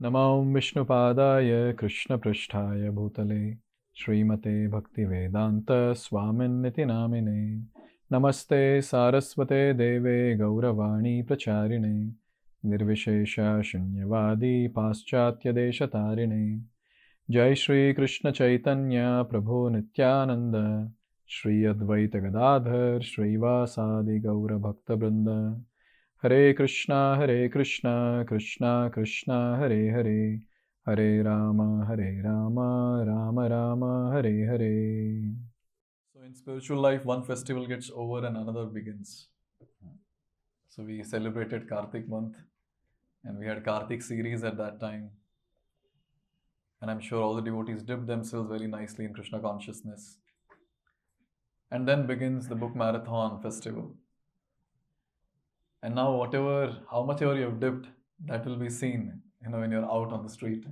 Namo Vishnupadaya Krishna Pristhaya Bhutale Srimate Bhaktivedanta Swaminiti Namine Namaste Saraswate Deve Gauravani Pracharine Nirvishesha Shunyavadi Paschatya Deshatarine Jai Shri Krishna Chaitanya Prabhu Nityananda Shri Advaita Gadadhar Shri Vasadi Gaura Bhakta Vrinda Hare Krishna, Krishna Krishna, Hare Hare, Hare Rama, Rama Rama, Hare Hare. So in spiritual life, one festival gets over and another begins. So we celebrated Kartik month and we had Kartik series at that time. And I'm sure all the devotees dipped themselves very nicely in Krishna consciousness. And then begins the book marathon festival. And now how much ever you have dipped, that will be seen, when you're out on the street.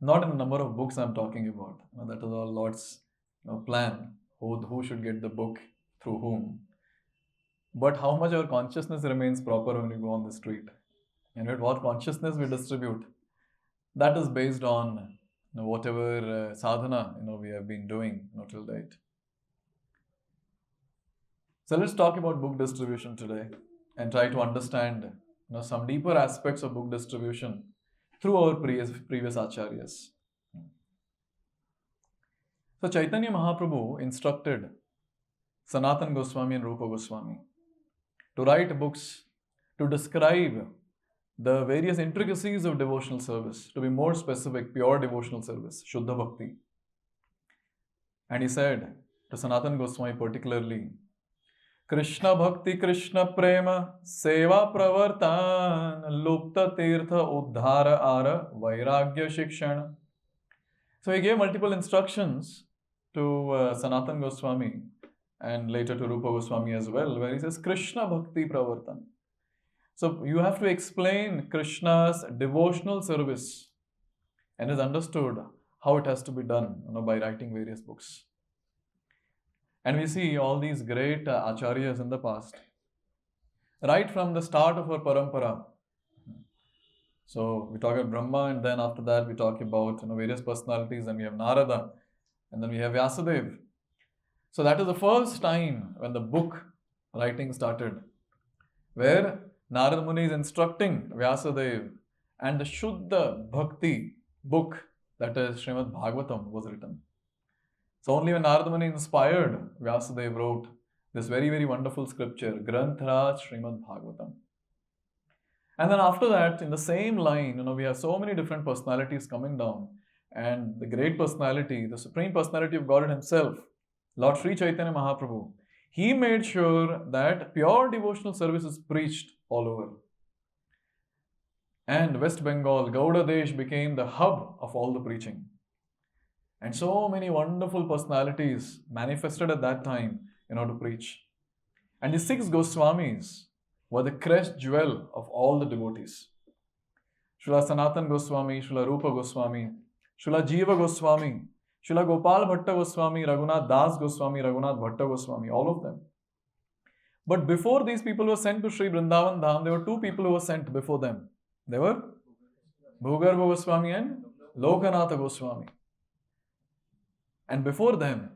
Not in the number of books I'm talking about. That is all Lord's plan. Who should get the book through whom. But how much our consciousness remains proper when we go on the street. And what consciousness we distribute, that is based on whatever sadhana we have been doing till date. So let's talk about book distribution today and try to understand some deeper aspects of book distribution through our previous acharyas. So Chaitanya Mahaprabhu instructed Sanatana Goswami and Rupa Goswami to write books to describe the various intricacies of devotional service, to be more specific, pure devotional service, Shuddha Bhakti. And he said to Sanatana Goswami particularly, Krishna Bhakti Krishna Prema Seva Pravartan Lupta Tirtha Uddhara Ara Vairagya Shikshana. So he gave multiple instructions to Sanatana Goswami and later to Rupa Goswami as well, where he says Krishna Bhakti Pravartan. So you have to explain Krishna's devotional service and is understood how it has to be done by writing various books. And we see all these great acharyas in the past, right from the start of our parampara. So we talk about Brahma, and then after that we talk about various personalities, and we have Narada, and then we have Vyasadeva. So that is the first time when the book writing started, where Narada Muni is instructing Vyasadeva, and the Shuddha Bhakti book, that is Srimad Bhagavatam, was written. So only when Narada Muni inspired, Vyasadeva wrote this very, very wonderful scripture, Granthraj Srimad Bhagavatam. And then after that, in the same line, we have so many different personalities coming down. And the great personality, the Supreme Personality of God himself, Lord Sri Chaitanya Mahaprabhu, he made sure that pure devotional service is preached all over. And West Bengal, Gauda Desh became the hub of all the preaching. And so many wonderful personalities manifested at that time to preach. And the 6 Goswamis were the crest jewel of all the devotees. Srila Sanatana Goswami, Srila Rupa Goswami, Srila Jiva Goswami, Srila Gopal Bhatta Goswami, Raghunath Das Goswami, Raghunath Bhatta Goswami, all of them. But before these people were sent to Sri Vrindavan Dham, there were 2 people who were sent before them. They were Bhugarbha Goswami and Lokanatha Goswami. And before them,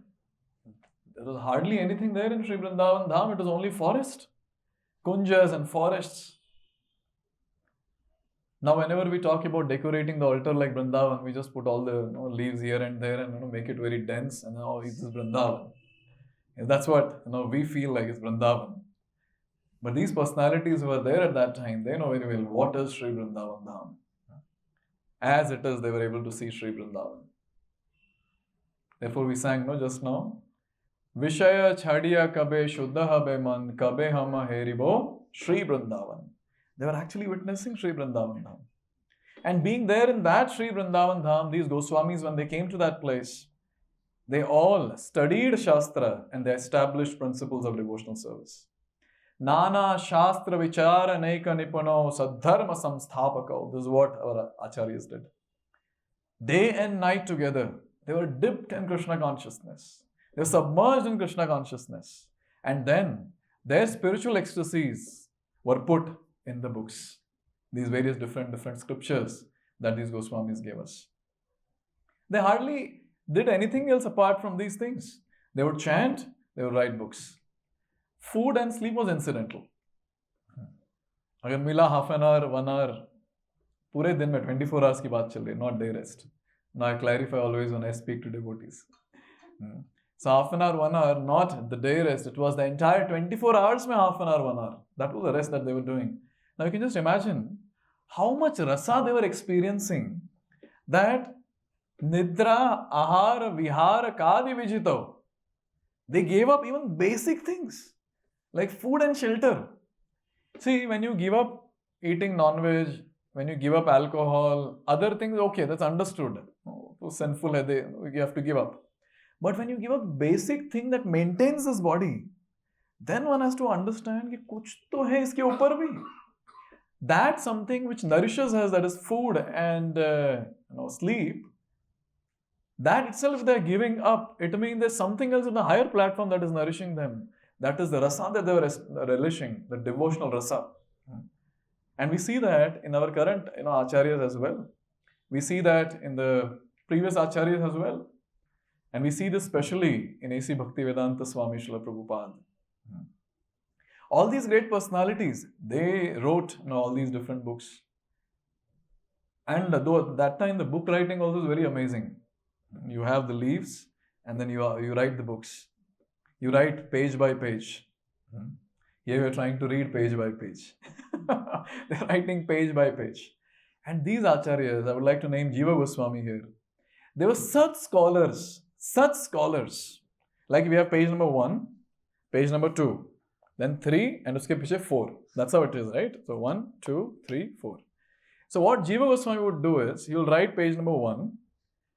there was hardly anything there in Sri Vrindavan Dham. It was only forest, kunjas and forests. Now, whenever we talk about decorating the altar like Vrindavan, we just put all the leaves here and there and make it very dense, and this is Vrindavan. And that's what we feel like is Vrindavan. But these personalities who were there at that time, they know very well what is Sri Vrindavan Dham. As it is, they were able to see Sri Vrindavan. Therefore, we sang just now, Vishaya chhadiya kabe shuddha be man kabe hama heribo Sri Vrindavan. They were actually witnessing Sri Vrindavan Dham. And being there in that Sri Vrindavan Dham, these Goswamis, when they came to that place, they all studied Shastra and they established principles of devotional service. Nana Shastra Vichara Naika Nipano Sadharma Samsthapako. This is what our acharyas did. Day and night together, they were dipped in Krishna consciousness. They were submerged in Krishna consciousness. And then their spiritual ecstasies were put in the books. These various different scriptures that these Goswamis gave us. They hardly did anything else apart from these things. They would chant, they would write books. Food and sleep was incidental. अगर मिला half an hour, 1 hour, पूरे दिन में 24 hours की बात चल रही, not day rest. Now I clarify always when I speak to devotees. So half an hour, 1 hour, not the day rest. It was the entire 24 hours में half an hour, 1 hour. That was the rest that they were doing. Now you can just imagine how much rasa they were experiencing, that nidra, ahara, vihara, kadi vijito. They gave up even basic things like food and shelter. See, when you give up eating non-veg, when you give up alcohol, other things, okay, that's understood. So sinful, you have to give up. But when you give up basic thing that maintains this body, then one has to understand that kuch to hai iske upar bhi. That's something which nourishes us, that is food and sleep. That itself, if they are giving up, it means there's something else in the higher platform that is nourishing them. That is the rasa that they were relishing, the devotional rasa. And we see that in our current acharyas as well. We see that in the previous acharyas as well. And we see this especially in A.C. Bhaktivedanta Swami Srila Prabhupada. All these great personalities, they wrote all these different books. And though that time the book writing also is very amazing. You have the leaves and then you write the books. You write page by page. Here we are trying to read page by page. They are writing page by page. And these acharyas, I would like to name Jiva Goswami here. They were such scholars. Like we have page number 1, page number 2, then 3, and uske piche 4. That's how it is, right? So 1, 2, 3, 4. So what Jiva Goswami would do is, he will write page number 1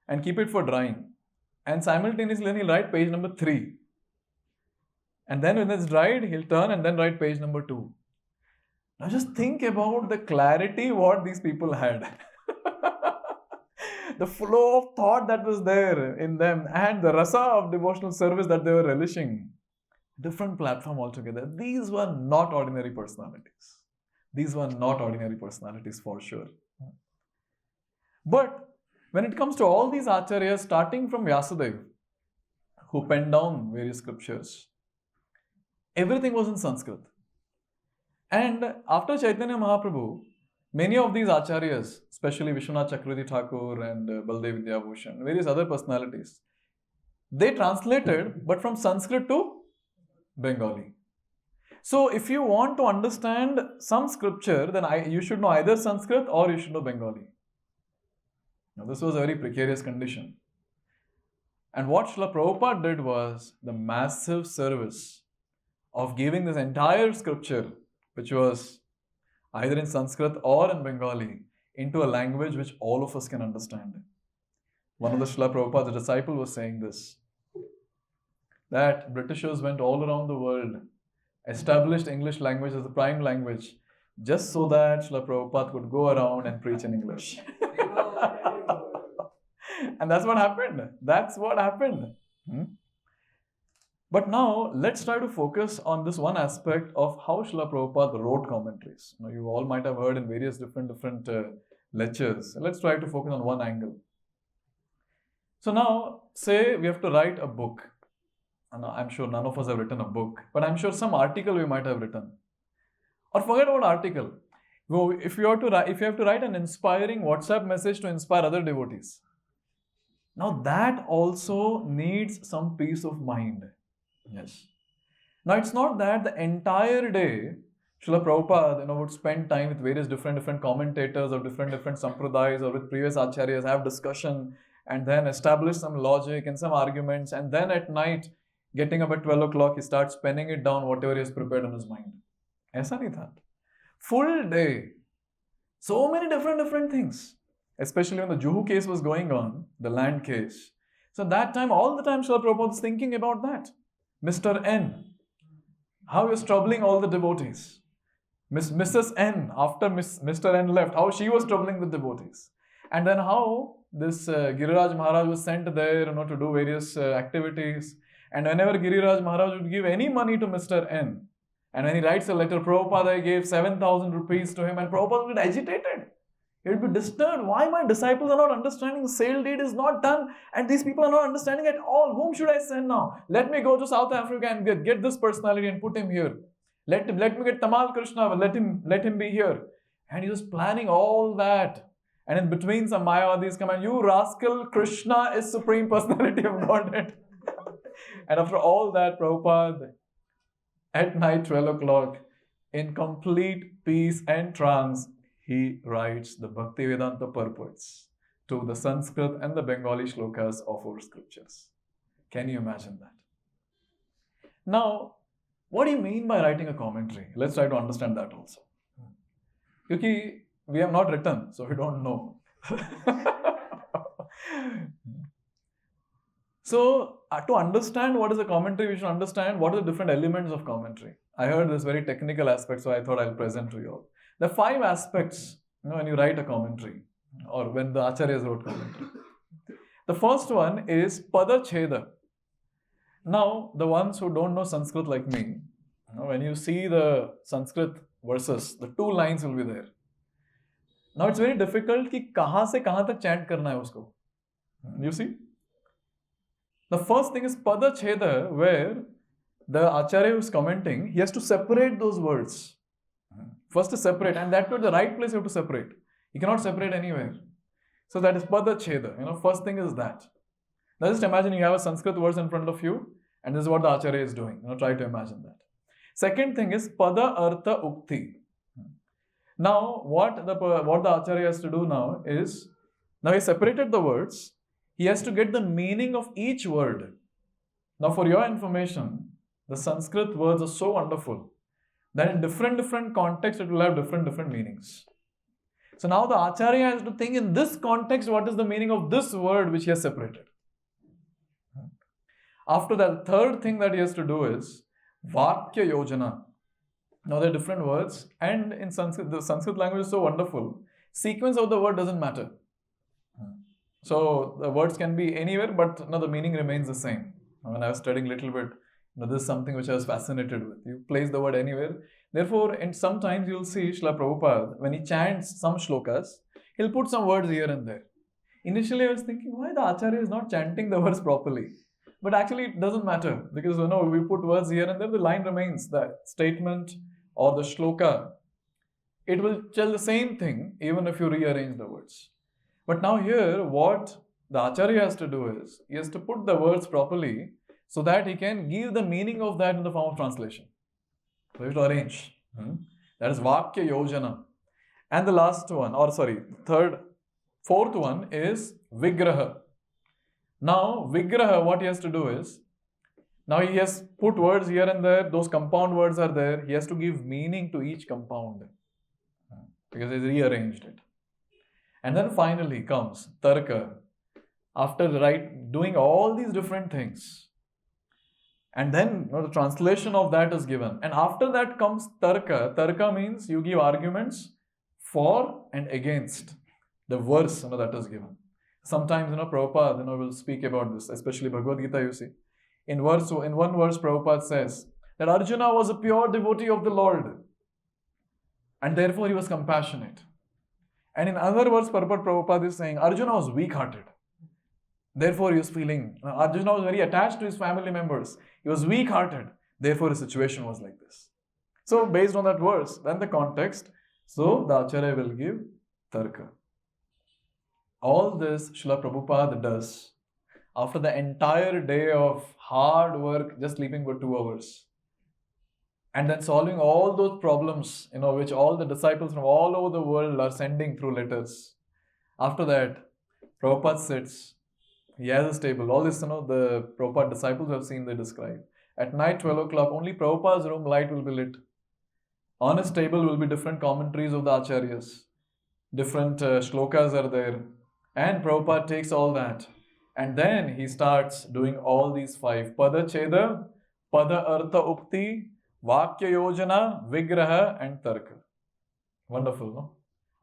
and keep it for drying. And simultaneously, then he'll write page number 3. And then when it's dried, he'll turn and then write page number 2. Now just think about the clarity what these people had. The flow of thought that was there in them and the rasa of devotional service that they were relishing. Different platform altogether. These were not ordinary personalities. These were not ordinary personalities for sure. But when it comes to all these acharyas, starting from Vyasadeva, who penned down various scriptures, everything was in Sanskrit. And after Chaitanya Mahaprabhu, many of these acharyas, especially Vishwanath Chakravarti Thakur and Baldev Vidyabhushan, various other personalities, they translated, but from Sanskrit to Bengali. So if you want to understand some scripture, then you should know either Sanskrit or you should know Bengali. Now this was a very precarious condition. And what Srila Prabhupada did was the massive service of giving this entire scripture, which was either in Sanskrit or in Bengali, into a language which all of us can understand. One of the Srila Prabhupada's disciples was saying this, that Britishers went all around the world, established English language as the prime language, just so that Srila Prabhupada could go around and preach in English. And that's what happened. But now, let's try to focus on this one aspect of how Srila Prabhupada wrote commentaries. You all might have heard in various different lectures. Let's try to focus on one angle. So now, say we have to write a book. And I'm sure none of us have written a book, but I'm sure some article we might have written. Or forget about article. If you have to write an inspiring WhatsApp message to inspire other devotees. Now that also needs some peace of mind. Yes. Now it's not that the entire day Srila Prabhupada would spend time with various different commentators of different sampradayas or with previous acharyas, have discussion and then establish some logic and some arguments, and then at night, getting up at 12 o'clock, he starts penning it down, whatever he has prepared in his mind. Aisa nahi tha. Full day. So many different things. Especially when the Juhu case was going on, the land case. So that time, all the time, Srila Prabhupada was thinking about that. Mr. N, how he was troubling all the devotees. Mrs. N, after Mr. N left, how she was troubling the devotees. And then how this Giriraj Maharaj was sent there to do various activities. And whenever Giriraj Maharaj would give any money to Mr. N, and when he writes a letter, Prabhupada gave 7,000 rupees to him, and Prabhupada would get agitated. He would be disturbed. Why my disciples are not understanding? Sale deed is not done, and these people are not understanding at all. Whom should I send now? Let me go to South Africa and get this personality and put him here. Let me get Tamal Krishna. Let him be here. And he was planning all that. And in between, some Mayavadis come and, you rascal, Krishna is Supreme Personality of Godhead. And after all that, Prabhupada, at night, 12 o'clock, in complete peace and trance, he writes the Bhaktivedanta purports to the Sanskrit and the Bengali shlokas of our scriptures. Can you imagine that? Now, what do you mean by writing a commentary? Let's try to understand that also. Because we have not written, so we don't know. So, to understand what is a commentary, we should understand what are the different elements of commentary. I heard this very technical aspect, so I thought I'll present to you all. The 5 aspects, when you write a commentary, or when the Acharyas wrote commentary. The first one is Pada Cheda. Now, the ones who don't know Sanskrit like me, when you see the Sanskrit verses, the 2 lines will be there. Now, it's very difficult कि कहाँ से कहाँ तक chant करना है उसको. You see? The first thing is Pada Cheda, where the Acharya who is commenting, he has to separate those words. First to separate, and that to the right place you have to separate. You cannot separate anywhere. So that is Pada Cheda. First thing is that. Now just imagine you have a Sanskrit verse in front of you, and this is what the Acharya is doing. Try to imagine that. Second thing is Pada Artha Ukti. Now, what the Acharya has to do now is, now he separated the words, he has to get the meaning of each word. Now, for your information, the Sanskrit words are so wonderful that in different contexts, it will have different meanings. So now the Acharya has to think in this context, what is the meaning of this word which he has separated. After that, the third thing that he has to do is Vakya Yojana. Now there are different words, and in Sanskrit, the Sanskrit language is so wonderful. Sequence of the word doesn't matter. So the words can be anywhere, but the meaning remains the same. When I was studying a little bit, this is something which I was fascinated with. You place the word anywhere. Therefore, and sometimes you'll see Srila Prabhupada, when he chants some shlokas, he'll put some words here and there. Initially, I was thinking, why the Acharya is not chanting the words properly? But actually, it doesn't matter, because we put words here and there, the line remains, the statement or the shloka. It will tell the same thing, even if you rearrange the words. But now here, what the Acharya has to do is, he has to put the words properly so that he can give the meaning of that in the form of translation. So you have to arrange. That is Vakya Yojana. And the last one, fourth one is Vigraha. Now, Vigraha, what he has to do is, now he has put words here and there, those compound words are there, he has to give meaning to each compound because he has rearranged it. And then finally comes Tarka. After doing all these different things, and then the translation of that is given. And after that comes Tarka. Tarka means you give arguments for and against the verse that is given. Sometimes, Prabhupada, will speak about this, especially Bhagavad Gita, you see. In one verse, Prabhupada says that Arjuna was a pure devotee of the Lord, and therefore he was compassionate. And in another verse, Prabhupada is saying Arjuna was weak-hearted. Therefore, he was feeling, Arjuna was very attached to his family members. He was weak-hearted. Therefore, his situation was like this. So, based on that verse, then the context, so the Acharya will give Tarka. All this Srila Prabhupada does after the entire day of hard work, just sleeping for 2 hours. And then solving all those problems, which all the disciples from all over the world are sending through letters. After that, Prabhupada sits. He has a stable. All this, the Prabhupada disciples have seen, they describe. At night, 12 o'clock, only Prabhupada's room light will be lit. On his table will be different commentaries of the Acharyas. Different shlokas are there. And Prabhupada takes all that. And then he starts doing all these 5. Pada Cheda, Pada Artha Ukti, Vakya Yojana, Vigraha and Tarka. Wonderful, no?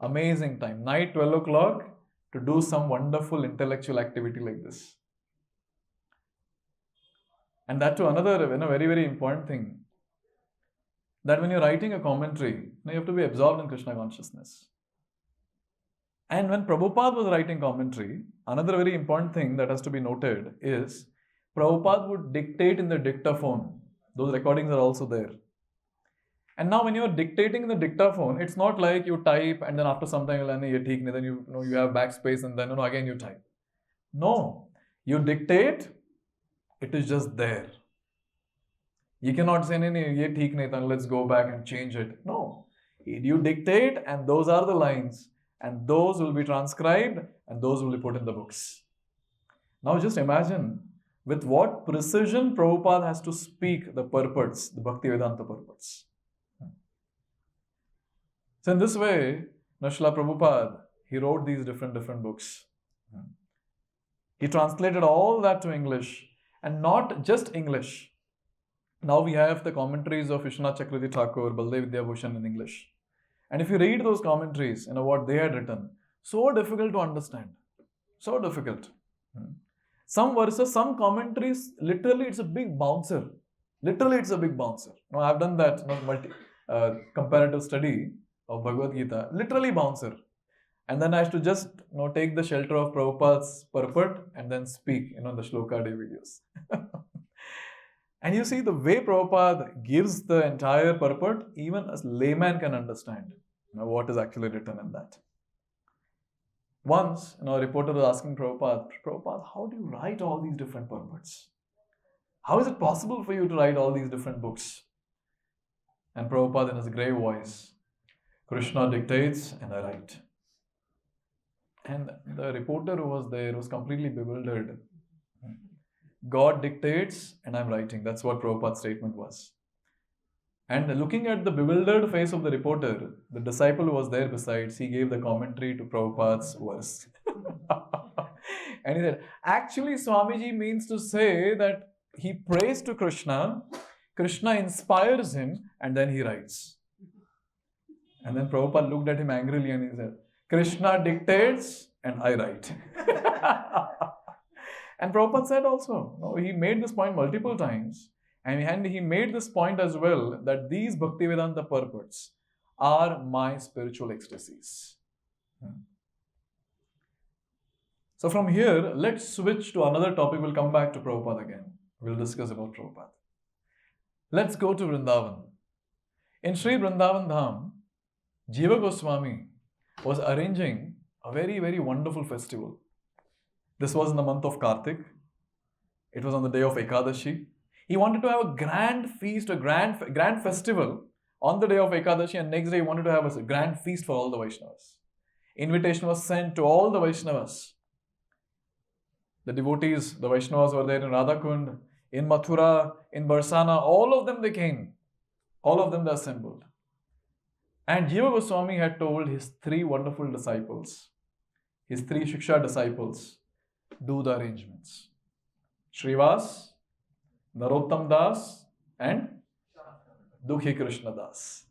Amazing time. Night, 12 o'clock, to do some wonderful intellectual activity like this. And that too, another very, very important thing, that when you're writing a commentary, you have to be absorbed in Krishna consciousness. And when Prabhupada was writing commentary, another very important thing that has to be noted is Prabhupada would dictate in the dictaphone. Those recordings are also there. And now when you're dictating in the dictaphone, it's not like you type and then after some time then you have backspace and then again you type. No, you dictate, it is just there. You cannot say, let's go back and change it. No, you dictate and those are the lines and those will be transcribed and those will be put in the books. Now just imagine with what precision Prabhupada has to speak the purports, the Bhaktivedanta purports. So in this way, Srila Prabhupada, he wrote these different books. He translated all that to English, and not just English. Now we have the commentaries of Vishwanath Chakravarti Thakur, Baldev Vidyabhushan in English. And if you read those commentaries, what they had written, so difficult to understand. So difficult. Some verses, some commentaries, literally it's a big bouncer. Literally it's a big bouncer. Now I've done that comparative study of Bhagavad Gita, literally bouncer. And then I have to just take the shelter of Prabhupada's purport and then speak, the Shloka Day videos. And you see the way Prabhupada gives the entire purport, even a layman can understand what is actually written in that. Once, a reporter was asking Prabhupada, how do you write all these different purports? How is it possible for you to write all these different books? And Prabhupada in his grave voice, Krishna dictates and I write. And the reporter who was there was completely bewildered. God dictates and I'm writing. That's what Prabhupada's statement was. And looking at the bewildered face of the reporter, the disciple who was there besides, he gave the commentary to Prabhupada's verse. And he said, actually Swamiji means to say that he prays to Krishna, Krishna inspires him and then he writes. And then Prabhupada looked at him angrily and he said, Krishna dictates and I write. And Prabhupada said also, he made this point multiple times. And he made this point as well that these Bhaktivedanta purports are my spiritual ecstasies. So from here, let's switch to another topic. We'll come back to Prabhupada again. We'll discuss about Prabhupada. Let's go to Vrindavan. In Sri Vrindavan Dham, Jiva Goswami was arranging a very, very wonderful festival. This was in the month of Kartik. It was on the day of Ekadashi. He wanted to have a grand feast, a grand festival on the day of Ekadashi, and next day he wanted to have a grand feast for all the Vaishnavas. Invitation was sent to all the Vaishnavas. The devotees, the Vaishnavas were there in Radhakund, in Mathura, in Barsana, all of them they came. All of them they assembled. And Jiva Goswami had told his three wonderful disciples, his three Shiksha disciples, do the arrangements. Srinivas, Narottam das and Dukhi Krishna das.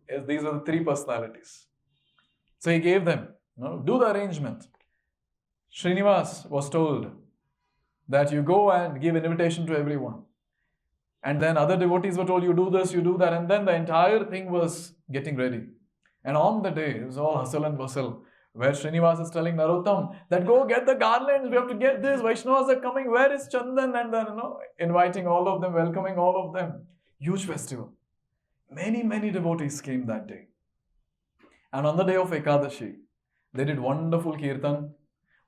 Yes, these are the three personalities. So he gave them, do the arrangement. Srinivas was told that you go and give an invitation to everyone. And then other devotees were told, you do this, you do that. And then the entire thing was getting ready. And on the day, it was all hustle and bustle, where Srinivas is telling Narottam that go get the garlands, we have to get this, Vaishnavas are coming, where is Chandan? And then, inviting all of them, welcoming all of them. Huge festival. Many, many devotees came that day. And on the day of Ekadashi, they did wonderful kirtan,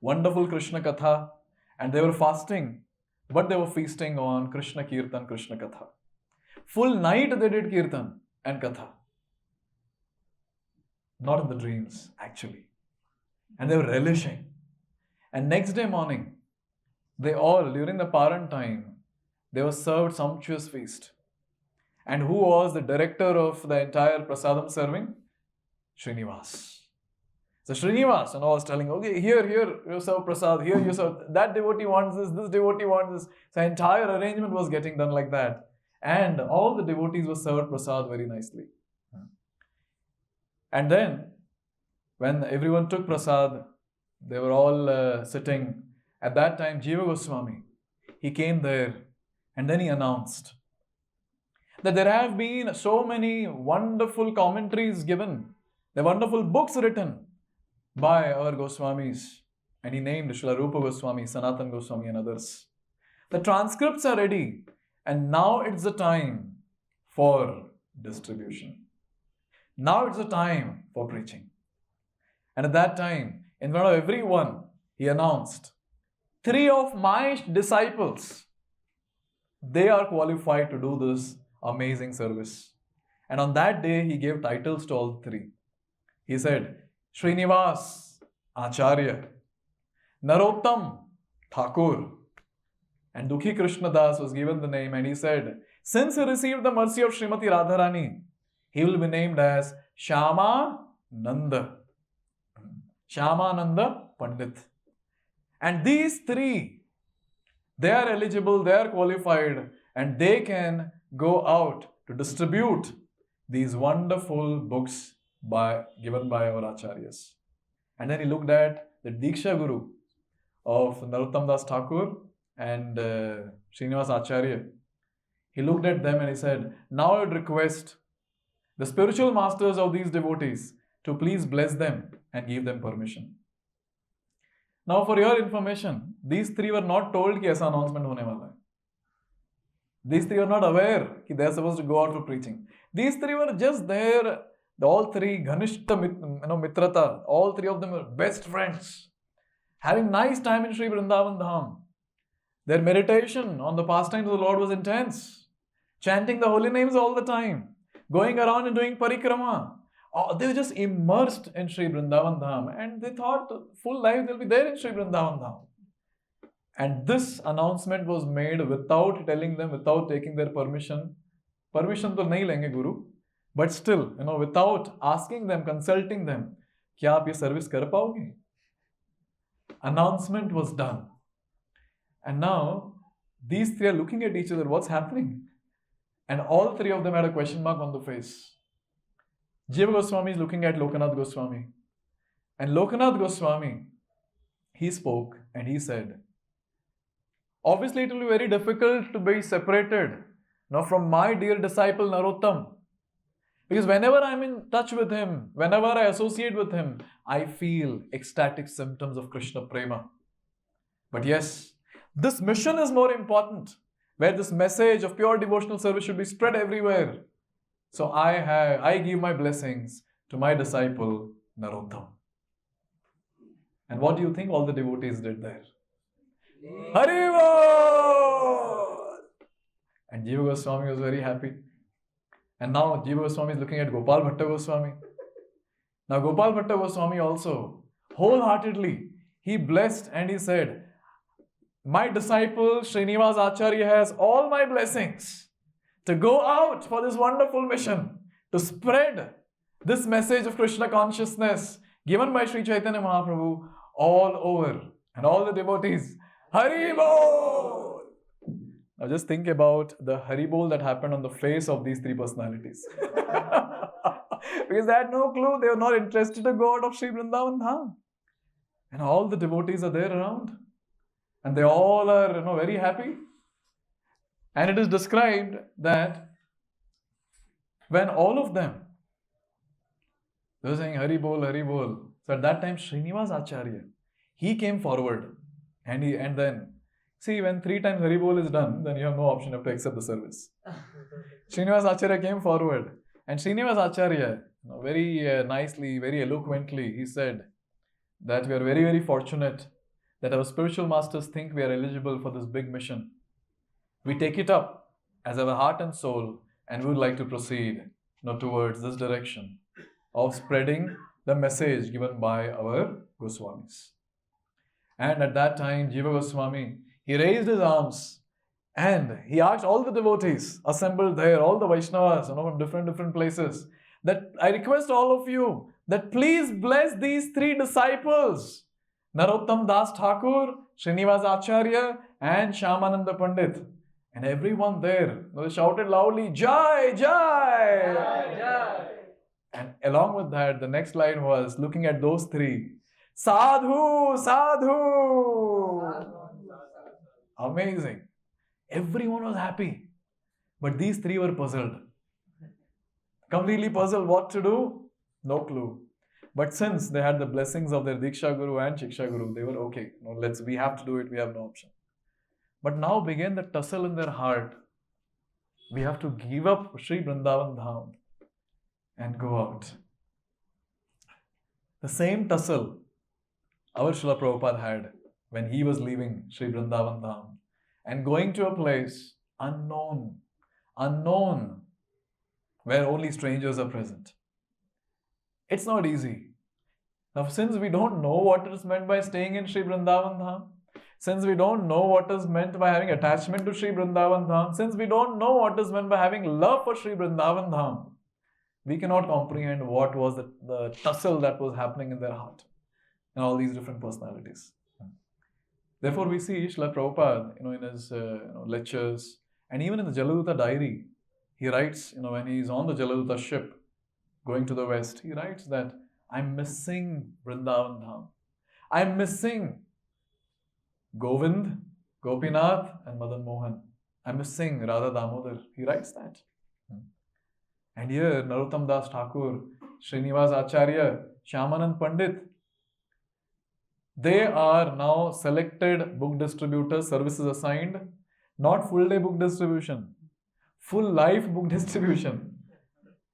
wonderful Krishna Katha, and they were fasting, but they were feasting on Krishna Kirtan, Krishna Katha. Full night they did kirtan and Katha. Not in the dreams, actually. And they were relishing. And next day morning, they all, during the Paran time, they were served sumptuous feast. And who was the director of the entire prasadam serving? Srinivas. So Srinivas was telling, okay, here you serve prasad, here you serve, that devotee wants this devotee wants this. So entire arrangement was getting done like that. And all the devotees were served prasad very nicely. And then, when everyone took prasad, they were all sitting. At that time, Jiva Goswami, he came there and then he announced that there have been so many wonderful commentaries given, the wonderful books written by our Goswamis. And he named Srila Rupa Goswami, Sanatan Goswami and others. The transcripts are ready. And now it's the time for distribution. Now it's the time for preaching. And at that time, in front of everyone, he announced, 3 of my disciples, they are qualified to do this amazing service. And on that day, he gave titles to all 3. He said, Srinivas Acharya, Narottam Thakur, and Dukhi Krishna Das was given the name, and he said, since he received the mercy of Srimati Radharani, he will be named as Shyamananda Pandit. And these 3, they are eligible, they are qualified, and they can go out to distribute these wonderful books given by our Acharyas. And then he looked at the Diksha Guru of Narottam das Thakur and Srinivas Acharya. He looked at them and he said, now I would request the spiritual masters of these devotees to please bless them and give them permission. Now for your information, these 3 were not told that this announcement hone wala hai. These 3 were not aware that they are supposed to go out for preaching. These 3 were just there, all 3 Ghanishta Mitrata, all 3 of them were best friends, having nice time in Sri Vrindavan Dham. Their meditation on the pastimes of the Lord was intense, chanting the holy names all the time, going around and doing parikrama. They were just immersed in Sri Vrindavan Dham, and they thought full life they'll be there in Sri Vrindavan Dham. And this announcement was made without telling them, without taking their permission. Permission to nahi lenge Guru, but still, without asking them, consulting them, kya aap ye service kar paoge? Announcement was done. And now, these 3 are looking at each other, what's happening? And all 3 of them had a question mark on the face. Jiva Goswami is looking at Lokanath Goswami. And Lokanath Goswami, he spoke and he said, obviously it will be very difficult to be separated from my dear disciple Narottam. Because whenever I'm in touch with him, whenever I associate with him, I feel ecstatic symptoms of Krishna Prema. But yes, this mission is more important, where this message of pure devotional service should be spread everywhere. So I give my blessings to my disciple Narottam. And what do you think all the devotees did there? Haribol! And Jiva Goswami was very happy. And now Jiva Goswami is looking at Gopal Bhatta Goswami. Now Gopal Bhatta Goswami also, wholeheartedly, he blessed and he said, my disciple Srinivas Acharya has all my blessings to go out for this wonderful mission, to spread this message of Krishna consciousness given by Sri Chaitanya Mahaprabhu all over. And all the devotees, Haribol! Now just think about the Haribol that happened on the face of these 3 personalities. Because they had no clue, they were not interested to go out of Sri Vrindavan Dham. And all the devotees are there around. And they all are very happy. And it is described that when all of them, they were saying Haribol, Haribol. So at that time, Srinivas Acharya, he came forward. And then, see, when 3 times Haribol is done, then you have no option, you have to accept the service. Srinivas Acharya came forward. And Srinivas Acharya, very nicely, very eloquently, he said that we are very, very fortunate that our spiritual masters think we are eligible for this big mission. We take it up as our heart and soul, and we would like to proceed towards this direction of spreading the message given by our Goswamis. And at that time, Jiva Goswami, he raised his arms and he asked all the devotees assembled there, all the Vaishnavas from different places, that I request all of you that please bless these 3 disciples, Narottam das Thakur, Srinivas Acharya and Shyamananda Pandit. And everyone there, they shouted loudly, Jai, Jai! Jai, Jai! And along with that, the next line was looking at those 3. Sadhu, Sadhu! Amazing. Everyone was happy. But these 3 were puzzled. Completely puzzled what to do? No clue. But since they had the blessings of their Diksha Guru and Shiksha Guru, they were okay. We have to do it, we have no option. But now began the tussle in their heart. We have to give up Sri Vrindavan Dham and go out. The same tussle our Srila Prabhupada had when he was leaving Sri Vrindavan Dham and going to a place unknown, where only strangers are present. It's not easy. Now, since we don't know what is meant by staying in Sri Vrindavan Dham, since we don't know what is meant by having attachment to Sri Vrindavan Dham, since we don't know what is meant by having love for Sri Vrindavan Dham, we cannot comprehend what was the tussle that was happening in their heart and all these different personalities. Therefore, we see Srila Prabhupada, in his lectures and even in the Jaladuta diary, he writes, when he is on the Jaladuta ship going to the west, he writes that I'm missing Vrindavan Dham. I'm missing Govind, Gopinath and Madan Mohan. I'm missing Radha Damodar. He writes that. And here, Narottam das Thakur, Srinivas Acharya, Shyamananda Pandit, they are now selected book distributors, services assigned, not full day book distribution, full life book distribution.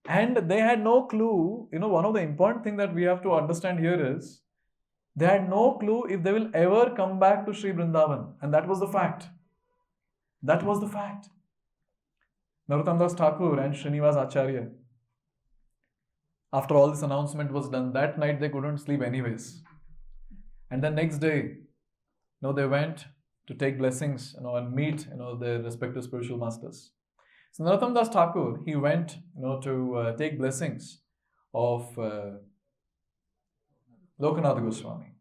And they had no clue. One of the important things that we have to understand here is they had no clue if they will ever come back to Sri Vrindavan. And that was the fact. That was the fact. Narottam das Thakur and Srinivas Acharya, after all this announcement was done, that night they couldn't sleep anyways. And the next day, they went to take blessings, and meet, their respective spiritual masters. So Narottam das Thakur, he went, to take blessings of Lokanath Goswami.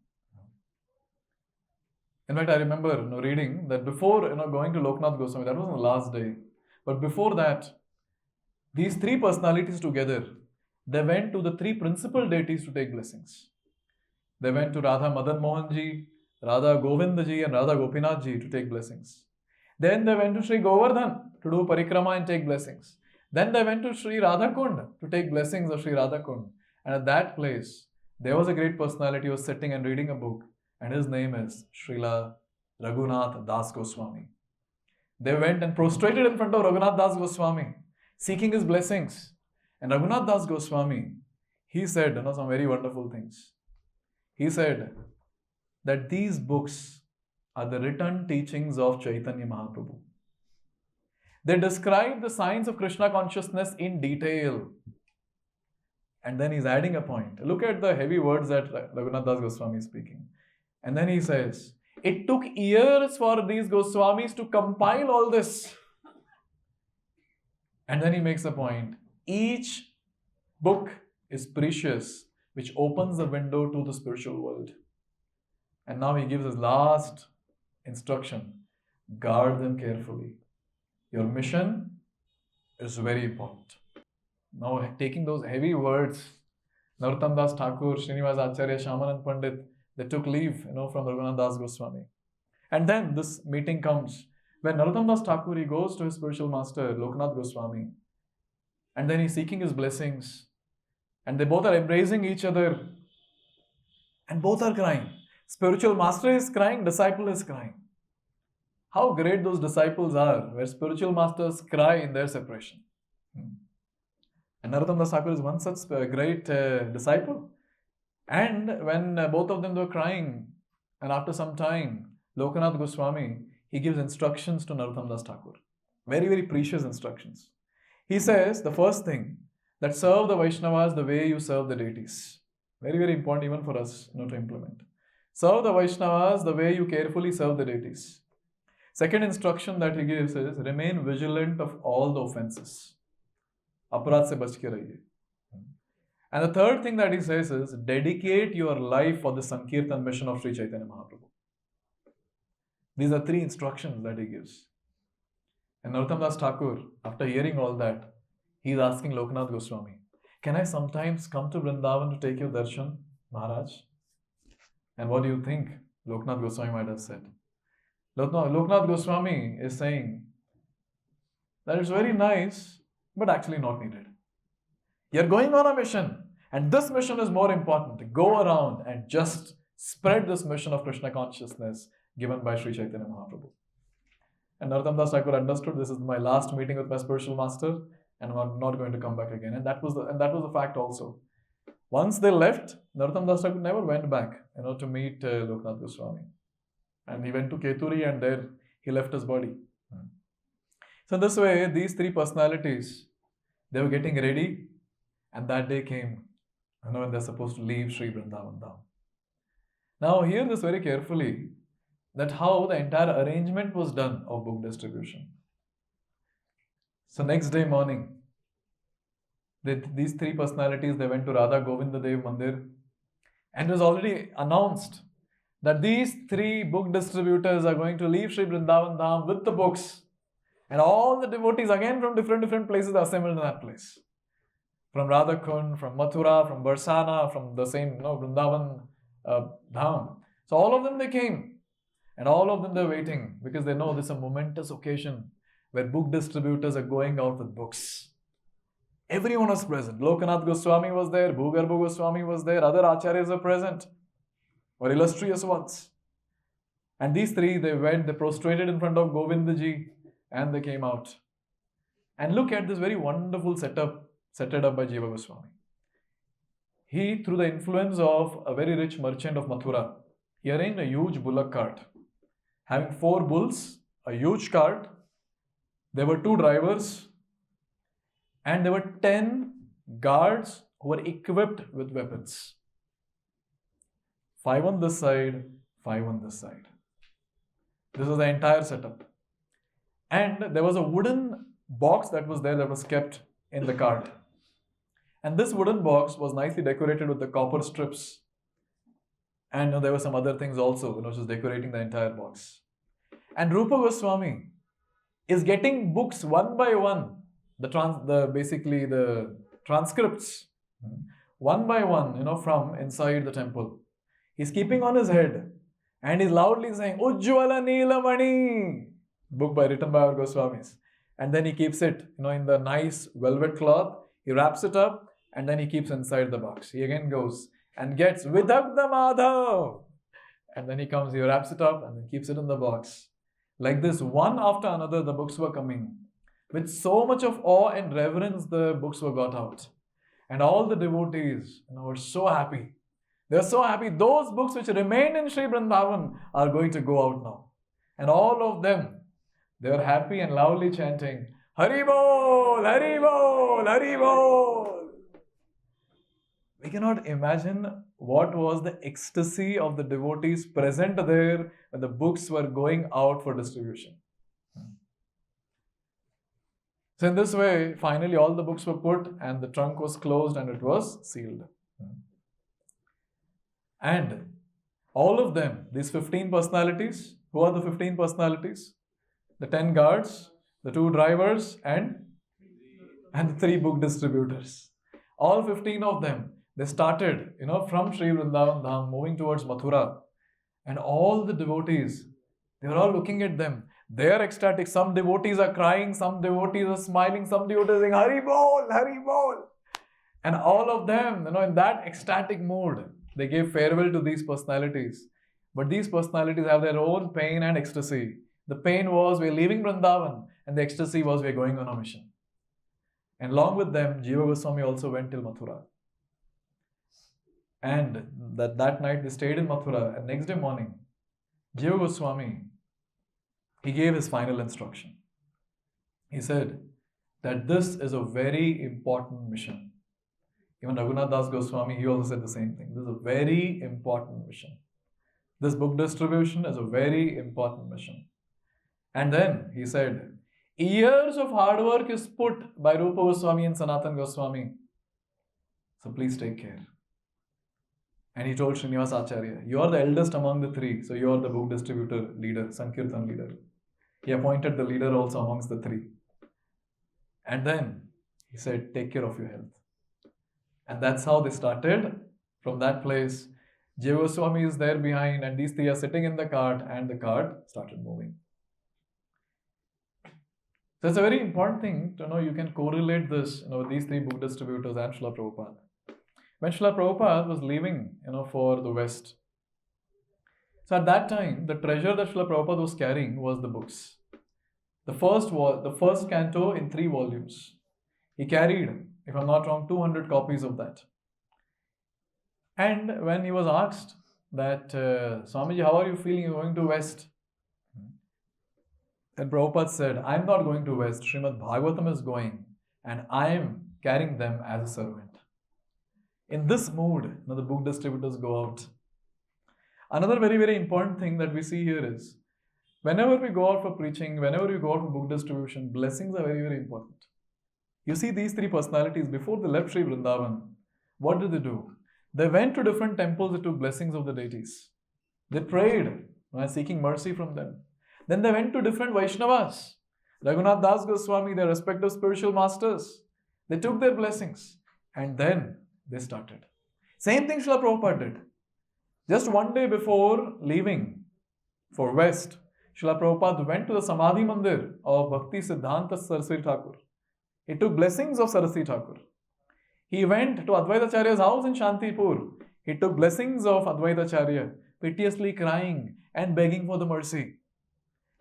In fact, I remember reading that before going to Lokanath Goswami, that was on the last day. But before that, these three personalities together, they went to the three principal deities to take blessings. They went to Radha Madan Mohan ji, Radha Govind ji and Radha Gopinath ji to take blessings. Then they went to Sri Govardhan to do parikrama and take blessings. Then they went to Sri Radha Kund to take blessings of Sri Radha Kund. And at that place, there was a great personality who was sitting and reading a book, and his name is Srila Raghunath Das Goswami. They went and prostrated in front of Raghunath Das Goswami, seeking his blessings. And Raghunath Das Goswami, he said some very wonderful things. He said that these books are the written teachings of Chaitanya Mahaprabhu. They describe the science of Krishna consciousness in detail. And then he's adding a point. Look at the heavy words that Raghunath Das Goswami is speaking. And then he says, it took years for these Goswamis to compile all this. And then he makes a point. Each book is precious, which opens the window to the spiritual world. And now he gives his last instruction. Guard them carefully. Your mission is very important. Now, taking those heavy words, Narottam das Thakur, Srinivas Acharya, Shyamananda Pandit, they took leave, from Raghunath Das Goswami. And then this meeting comes. When Narottam das Thakur, he goes to his spiritual master, Lokanath Goswami. And then he's seeking his blessings. And they both are embracing each other. And both are crying. Spiritual master is crying, disciple is crying. How great those disciples are, where spiritual masters cry in their separation. And Narottam das Thakur is one such great disciple. And when both of them were crying, and after some time, Lokanath Goswami, he gives instructions to Narottam das Thakur. Very, very precious instructions. He says, the first thing, that serve the Vaishnavas the way you serve the deities. Very, very important even for us to implement. Serve the Vaishnavas the way you carefully serve the deities. Second instruction that he gives is, remain vigilant of all the offenses. Aparad se bach ke rahiye. And the third thing that he says is, dedicate your life for the Sankirtan mission of Sri Chaitanya Mahaprabhu. These are three instructions that he gives. And Narottam das Thakur, after hearing all that, he is asking Lokanath Goswami, can I sometimes come to Vrindavan to take your darshan, Maharaj? And what do you think Lokanath Goswami might have said? Lokanath Goswami is saying that it's very nice, but actually not needed. You're going on a mission, And this mission is more important, to go around and just spread this mission of Krishna consciousness given by Sri Chaitanya Mahaprabhu. And Narottam das Thakur understood, this is my last meeting with my spiritual master, and I'm not going to come back again. And that was the fact also. Once they left, Narottam das Thakur never went back, to meet Loknath Goswami. And he went to Keturi, and there he left his body. So in this way, these three personalities, they were getting ready, and that day came, when they're supposed to leave Sri Vrindavan Dham. Now hear this very carefully, that how the entire arrangement was done of book distribution. So next day morning, these three personalities, they went to Radha Govinda Dev Mandir, and it was already announced that these three book distributors are going to leave Sri Vrindavan Dham with the books, and all the devotees again from different places are assembled in that place. From Radha Kund, from Mathura, from Barsana, from the same Vrindavan Dham. So all of them, they came. And all of them, they're waiting because they know this is a momentous occasion where book distributors are going out with books. Everyone was present. Lokanath Goswami was there, Bhugarbha Goswami was there, other acharyas were present, or illustrious ones. And these three, they went, they prostrated in front of Govindaji, and they came out. And look at this very wonderful setup set up by Jiva Goswami. He, through the influence of a very rich merchant of Mathura, he arranged a huge bullock cart, having 4 bulls, a huge cart. There were 2 drivers, and there were 10 guards who were equipped with weapons. 5 on this side, 5 on this side. This was the entire setup. And there was a wooden box that was there that was kept in the cart. And this wooden box was nicely decorated with the copper strips. And there were some other things also, which was decorating the entire box. And Rupa Goswami is getting books one by one, basically the transcripts, one by one, from inside the temple. He's keeping on his head, and he's loudly saying, Ujjwala Neelamani, book written by our Goswamis. And then he keeps it, in the nice velvet cloth. He wraps it up, and then he keeps inside the box. He again goes and gets Vidagda Madhav. And then he comes, he wraps it up, and then keeps it in the box. Like this, one after another, the books were coming. With so much of awe and reverence, the books were got out. And all the devotees, were so happy. They were so happy. Those books which remained in Sri Vrindavan are going to go out now. And all of them, they were happy and loudly chanting, Hari Bol, Hari Bol, Hari Bol. We cannot imagine what was the ecstasy of the devotees present there when the books were going out for distribution. So in this way, finally all the books were put, and the trunk was closed, and it was sealed. And all of them, these 15 personalities, who are the 15 personalities? The 10 guards, the 2 drivers, and the 3 book distributors. All 15 of them, they started, from Sri Vrindavan Dham, moving towards Mathura. And all the devotees, they were all looking at them. They are ecstatic. Some devotees are crying, some devotees are smiling, some devotees are saying, Hari Bol, Hari Bol. And all of them, in that ecstatic mood, they gave farewell to these personalities. But these personalities have their own pain and ecstasy. The pain was, we're leaving Vrindavan, and the ecstasy was, we're going on a mission. And along with them, Jiva Goswami also went till Mathura. And that night they stayed in Mathura, and next day morning, Jiva Goswami, he gave his final instruction. He said that this is a very important mission. Even Raghunath Das Goswami, he also said the same thing. This is a very important mission. This book distribution is a very important mission. And then he said, years of hard work is put by Rupa Goswami and Sanatana Goswami. So please take care. And he told Srinivas Acharya, you are the eldest among the 3, so you are the book distributor leader, Sankirtan leader. He appointed the leader also amongst the 3. And then he said, take care of your health. And that's how they started. From that place, Jiva Goswami is there behind, and these 3 are sitting in the cart, and the cart started moving. So it's a very important thing to know. You can correlate this with these 3 book distributors and Srila Prabhupada. when Srila Prabhupada was leaving, for the West. So at that time, the treasure that Srila Prabhupada was carrying was the books. The first canto in 3 volumes. He carried, if I'm not wrong, 200 copies of that. And when he was asked that, Swamiji, how are you feeling? You're going to West. And Prabhupada said, I'm not going to West. Srimad Bhagavatam is going, and I am carrying them as a servant. In this mood, the book distributors go out. Another very, very important thing that we see here is, whenever we go out for preaching, whenever we go out for book distribution, blessings are very, very important. You see these 3 personalities, before they left Sri Vrindavan, what did they do? They went to different temples and took blessings of the deities. They prayed, seeking mercy from them. Then they went to different Vaishnavas. Raghunath Das Goswami, their respective spiritual masters. They took their blessings. And then they started. Same thing Srila Prabhupada did. Just one day before leaving for West, Srila Prabhupada went to the Samadhi Mandir of Bhakti Siddhanta Saraswati Thakur. He took blessings of Saraswati Thakur. He went to Advaita Acharya's house in Shantipur. He took blessings of Advaita Acharya, piteously crying and begging for the mercy.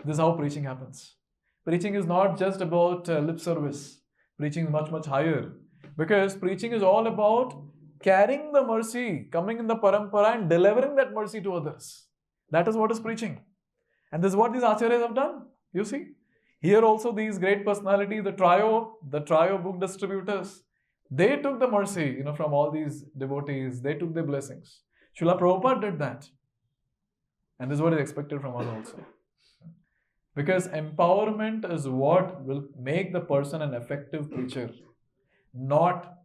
This is how preaching happens. Preaching is not just about lip service. Preaching is much, much higher. Because preaching is all about carrying the mercy, coming in the parampara and delivering that mercy to others. That is what is preaching. And this is what these acharyas have done. You see? Here also these great personalities, the trio book distributors, they took the mercy, from all these devotees. They took their blessings. Srila Prabhupada did that. And this is what is expected from us also. Because empowerment is what will make the person an effective preacher. Not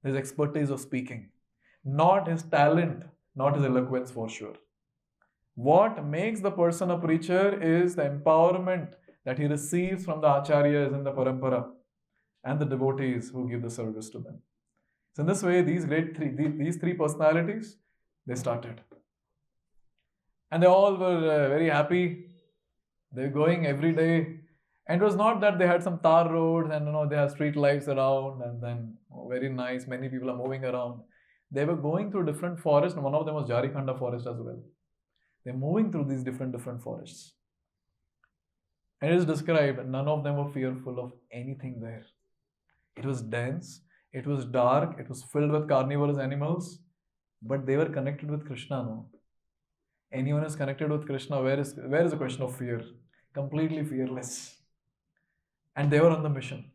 his expertise of speaking. Not his talent. Not his eloquence for sure. What makes the person a preacher is the empowerment that he receives from the acharyas in the parampara and the devotees who give the service to them. So in this way, these 3 personalities, they started. And they all were very happy. They were going every day. And it was not that they had some tar roads and they have street lights around and then very nice, many people are moving around. They were going through different forests, and one of them was Jarikhanda forest as well. They're moving through these different forests. And it is described, none of them were fearful of anything there. It was dense, it was dark, it was filled with carnivorous animals, but they were connected with Krishna, no? Anyone is connected with Krishna, where is the question of fear? Completely fearless. And they were on the mission.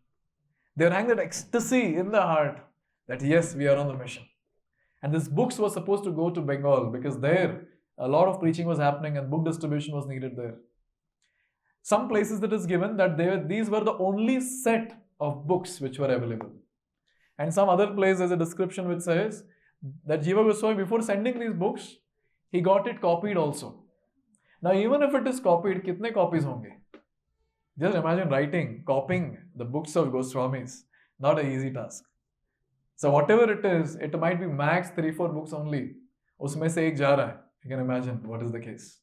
They were having that ecstasy in the heart that yes, we are on the mission. And these books were supposed to go to Bengal because there a lot of preaching was happening and book distribution was needed there. Some places it is given that these were the only set of books which were available. And some other place there's a description which says that Jiva Goswami, before sending these books, he got it copied also. Now even if it is copied, kitne copies honge? Just imagine copying the books of Goswamis. Not an easy task. So whatever it is, it might be max 3-4 books only. Usme se ek ja raha hai. You can imagine what is the case.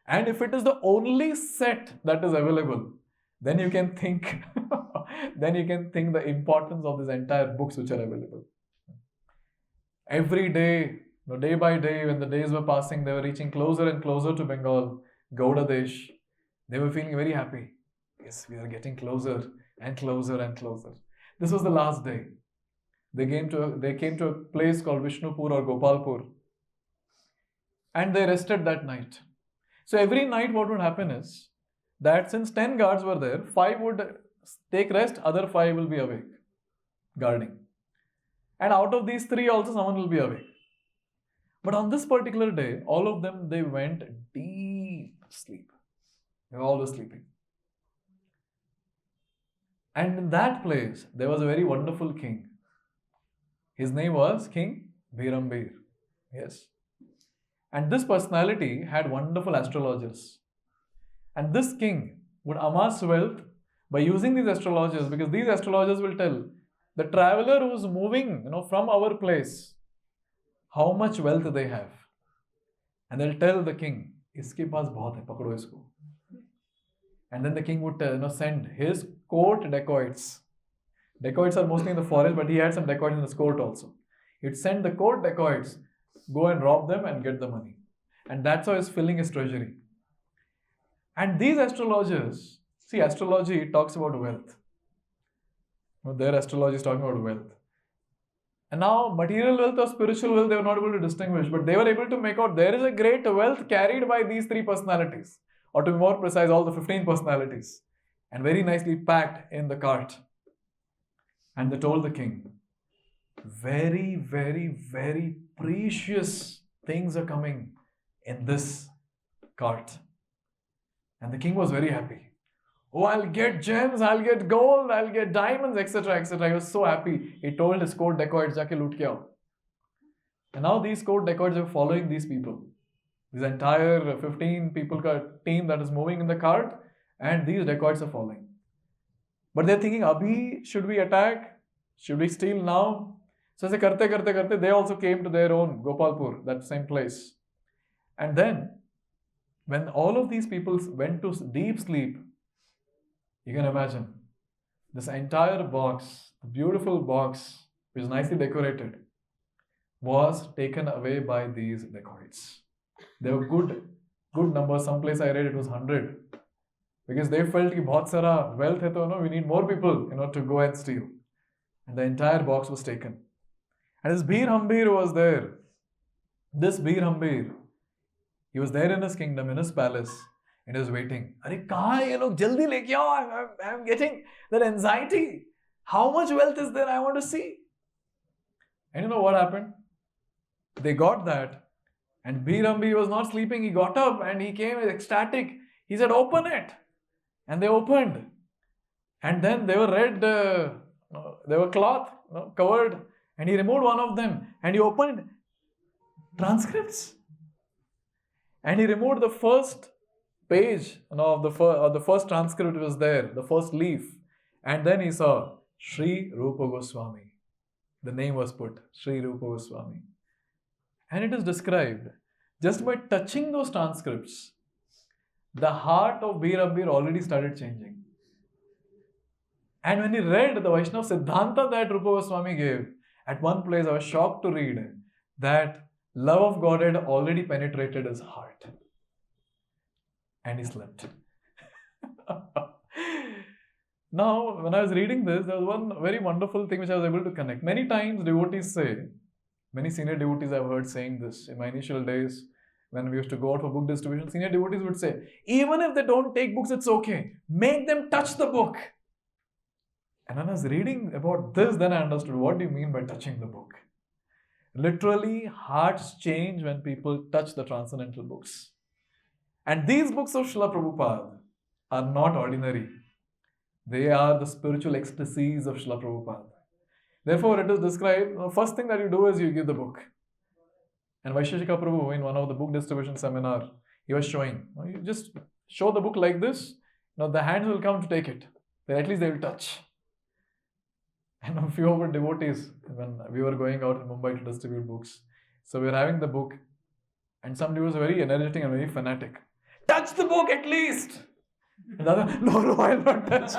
And if it is the only set that is available, then you can think the importance of these entire books which are available. Every day, day by day, when the days were passing, they were reaching closer and closer to Bengal, Gauda Desh. They were feeling very happy. Yes, we are getting closer and closer and closer. This was the last day. They came to a place called Vishnupur or Gopalpur. And they rested that night. So every night what would happen is that since 10 guards were there, 5 would take rest, other 5 will be awake, guarding. And out of these 3 also someone will be awake. But on this particular day, all of them, they went deep sleep. They were all sleeping. And in that place, there was a very wonderful king. His name was King Birambir. Yes. And this personality had wonderful astrologers. And this king would amass wealth by using these astrologers, because these astrologers will tell the traveler who is moving, from our place, how much wealth they have. And they'll tell the king, iske paas bahut hai, pakdo isko. And then the king would send his court dacoits. Dacoits are mostly in the forest, but he had some dacoits in his court also. He'd send the court dacoits, go and rob them and get the money. And that's how he's filling his treasury. And these astrologers, see, astrology talks about wealth. Their astrology is talking about wealth. And now, material wealth or spiritual wealth, they were not able to distinguish, but they were able to make out there is a great wealth carried by these 3 personalities, or to be more precise, all the 15 personalities, and very nicely packed in the cart. And they told the king, very, very, very precious things are coming in this cart. And the king was very happy. Oh, I'll get gems, I'll get gold, I'll get diamonds, etc., etc. He was so happy. He told his court dacoits, "Jaake loot ke aao." And now these court dacoits are following these people. This entire 15 people team that is moving in the cart, and these dacoits are following. But they're thinking, Abhi, should we attack? Should we steal now? So they karte, they also came to their own Gopalpur, that same place. And then, when all of these people went to deep sleep, you can imagine, this entire box, the beautiful box, which is nicely decorated, was taken away by these dacoits. They were good numbers. Someplace I read it was 100. Because they felt that bahut sara wealth hai to, we need more people, to go and steal. And the entire box was taken. And this Bir Hambir was there. This Bir Hambir, he was there in his kingdom, in his palace, and he was waiting. Are kahan hai ye log? Jaldi leke aao. I'm getting that anxiety. How much wealth is there? I want to see. And you know what happened? They got that. And Bir Hambir was not sleeping. He got up and he came ecstatic. He said, "Open it." And they opened. And then they were red, they were cloth covered. And he removed one of them. And he opened transcripts. And he removed the first page of the first transcript was there, the first leaf. And then he saw Sri Rupa Goswami. The name was put, Sri Rupa Goswami. And it is described, just by touching those transcripts, the heart of Bir Hambir already started changing. And when he read the Vaishnava Siddhanta that Rupa Goswami gave, at one place I was shocked to read that love of God had already penetrated his heart. And he slept. Now, when I was reading this, there was one very wonderful thing which I was able to connect. Many times devotees say, many senior devotees I've heard saying this in my initial days, when we used to go out for book distribution, senior devotees would say, even if they don't take books, it's okay. Make them touch the book. And when I was reading about this, then I understood, what do you mean by touching the book? Literally, hearts change when people touch the transcendental books. And these books of Srila Prabhupada are not ordinary. They are the spiritual ecstasies of Srila Prabhupada. Therefore, it is described, the first thing that you do is you give the book. And Vaisheshika Prabhu, in one of the book distribution seminar, he was showing, you just show the book like this, the hands will come to take it. Then at least they will touch. And a few of our devotees, when we were going out in Mumbai to distribute books, so we were having the book, and somebody was very energetic and very fanatic. Touch the book at least! And the other, no, I'll not touch.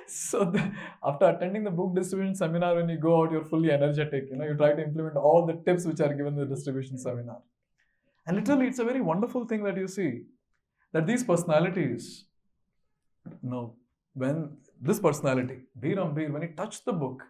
So after attending the book distribution seminar, when you go out, you're fully energetic. You try to implement all the tips which are given in the distribution seminar. And literally, it's a very wonderful thing that you see, that these personalities, when this personality, Bir Hambir, when he touched the book,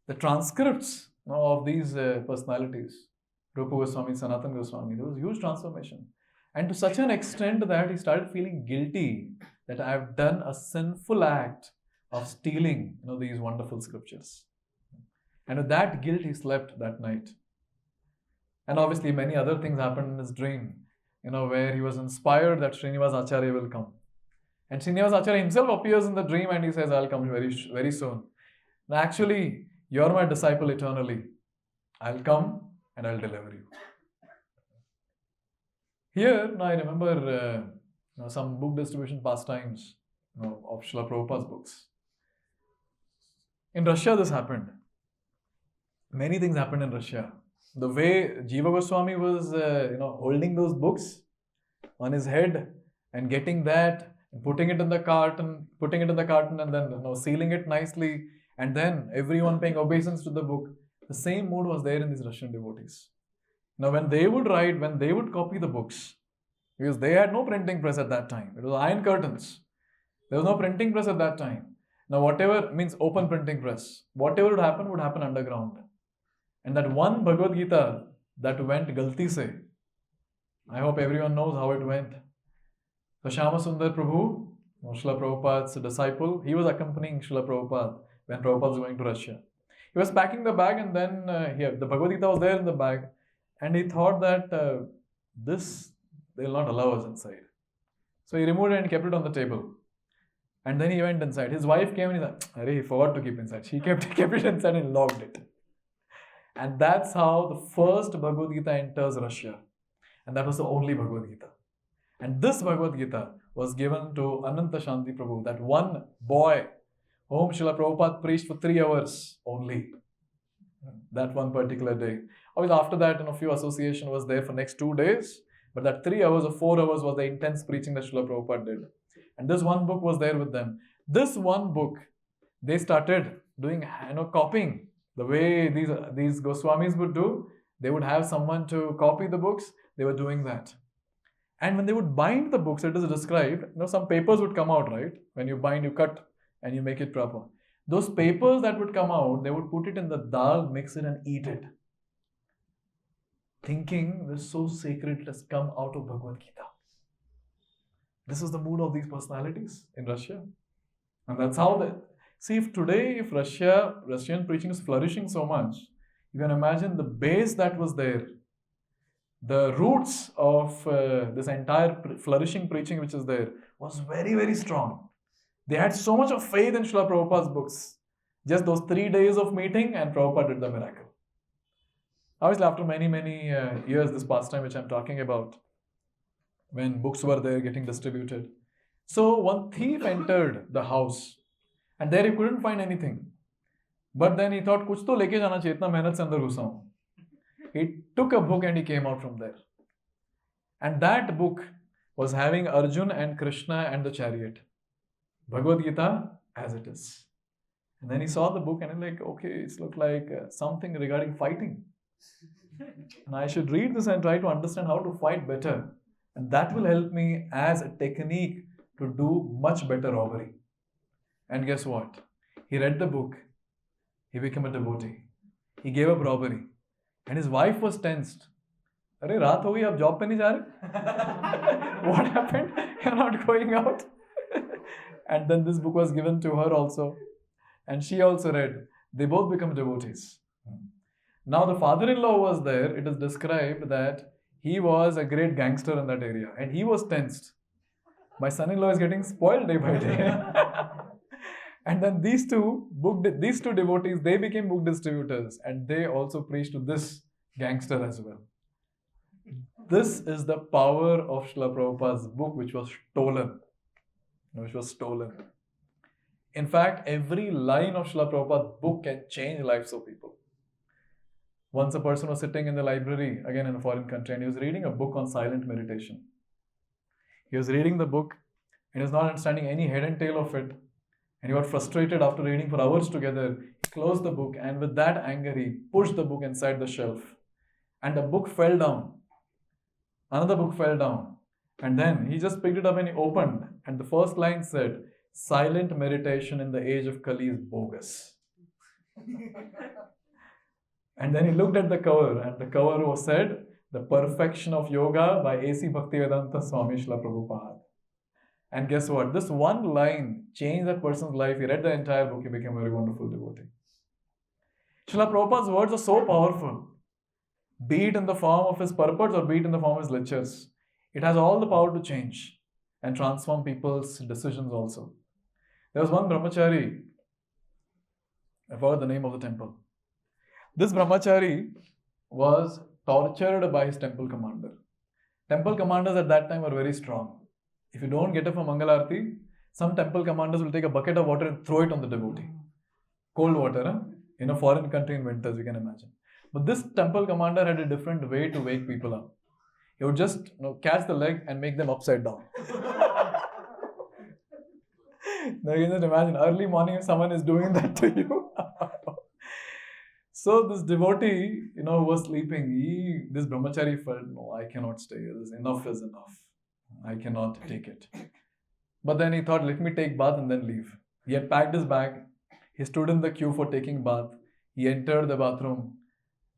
the transcripts of these personalities, Rupa Goswami, Sanatana Goswami, there was a huge transformation. And to such an extent that he started feeling guilty that I have done a sinful act of stealing these wonderful scriptures. And with that guilt, he slept that night. And obviously many other things happened in his dream, where he was inspired that Srinivas Acharya will come. And Srinivas Acharya himself appears in the dream and he says, I'll come very, very soon. Now actually, you're my disciple eternally. I'll come and I'll deliver you. Here, now I remember some book distribution pastimes of Srila Prabhupada's books. In Russia, this happened. Many things happened in Russia. The way Jiva Goswami was, holding those books on his head and getting that, and putting it in the carton, and then sealing it nicely, And then everyone paying obeisance to the book. The same mood was there in these Russian devotees. Now, when they would write, when they would copy the books, because they had no printing press at that time, it was iron curtains. There was no printing press at that time. Now, whatever means open printing press, whatever would happen underground. And that one Bhagavad Gita that went Galti se, I hope everyone knows how it went. So, Shyama Sundar Prabhu, Srila Prabhupada's disciple, he was accompanying Srila Prabhupada when Prabhupada was going to Russia. He was packing the bag, and then the Bhagavad Gita was there in the bag, and he thought that this, they will not allow us inside. So he removed it and kept it on the table. And then he went inside. His wife came and he said, he forgot to keep inside. She kept it inside and locked it. And that's how the first Bhagavad Gita enters Russia. And that was the only Bhagavad Gita. And this Bhagavad Gita was given to Ananta Shanti Prabhu, that one boy whom Srila Prabhupada preached for 3 hours only. That one particular day. Obviously, after that, a few association was there for next 2 days. But that 3 hours or 4 hours was the intense preaching that Srila Prabhupada did. And this one book was there with them. This one book, they started doing, copying. The way these Goswamis would do, they would have someone to copy the books. They were doing that. And when they would bind the books, it is described, some papers would come out, right? When you bind, you cut and you make it proper. Those papers that would come out, they would put it in the dal, mix it and eat it. Thinking this is so sacred, it has come out of Bhagavad Gita. This is the mood of these personalities in Russia. And that's how if Russian preaching is flourishing so much, you can imagine the base that was there, the roots of this entire flourishing preaching which is there was very, very strong. They had so much of faith in Srila Prabhupada's books. Just those 3 days of meeting and Prabhupada did the miracle. Obviously, after many, many years, this pastime which I'm talking about, when books were there getting distributed. So one thief entered the house and there he couldn't find anything. But then he thought, kuch to leke jana chahiye, itna mehnat se andar ghusa hu. He took a book and he came out from there. And that book was having Arjun and Krishna and the chariot. Bhagavad Gita as it is. And then he saw the book and he's like, okay, it's looked like something regarding fighting. And I should read this and try to understand how to fight better. And that will help me as a technique to do much better robbery. And guess what? He read the book. He became a devotee. He gave up robbery. And his wife was tensed. Arey, raat ho gayi, aap job pe nahi ja rahe? What happened? You're not going out. And then this book was given to her also. And she also read. They both become devotees. Now the father-in-law was there. It is described that he was a great gangster in that area. And he was tensed. My son-in-law is getting spoiled day by day. And then these two devotees, they became book distributors. And they also preached to this gangster as well. This is the power of Srila Prabhupada's book which was stolen. In fact, every line of Srila Prabhupada's book can change lives of people. Once a person was sitting in the library, again in a foreign country, and he was reading a book on silent meditation. He was reading the book and he was not understanding any head and tail of it. And he got frustrated after reading for hours together. He closed the book and with that anger, he pushed the book inside the shelf. And the book fell down. Another book fell down. And then he just picked it up and he opened. And the first line said, silent meditation in the age of Kali is bogus. And then he looked at the cover, and the cover was said, The Perfection of Yoga by A.C. Bhaktivedanta Swami Srila Prabhupada. And guess what? This one line changed that person's life. He read the entire book, he became a very wonderful devotee. Srila Prabhupada's words are so powerful. Be it in the form of his purports or be it in the form of his lectures. It has all the power to change and transform people's decisions also. There was one brahmachari, I forgot the name of the temple. This brahmachari was tortured by his temple commander. Temple commanders at that time were very strong. If you don't get up for Mangalarti, some temple commanders will take a bucket of water and throw it on the devotee. Cold water, in a foreign country in winters, you can imagine. But this temple commander had a different way to wake people up. He would just catch the leg and make them upside down. Now you can just imagine early morning if someone is doing that to you. So this devotee, who was sleeping, this brahmachari felt, no, I cannot stay here. Enough is enough. I cannot take it. But then he thought, let me take bath and then leave. He had packed his bag. He stood in the queue for taking bath. He entered the bathroom.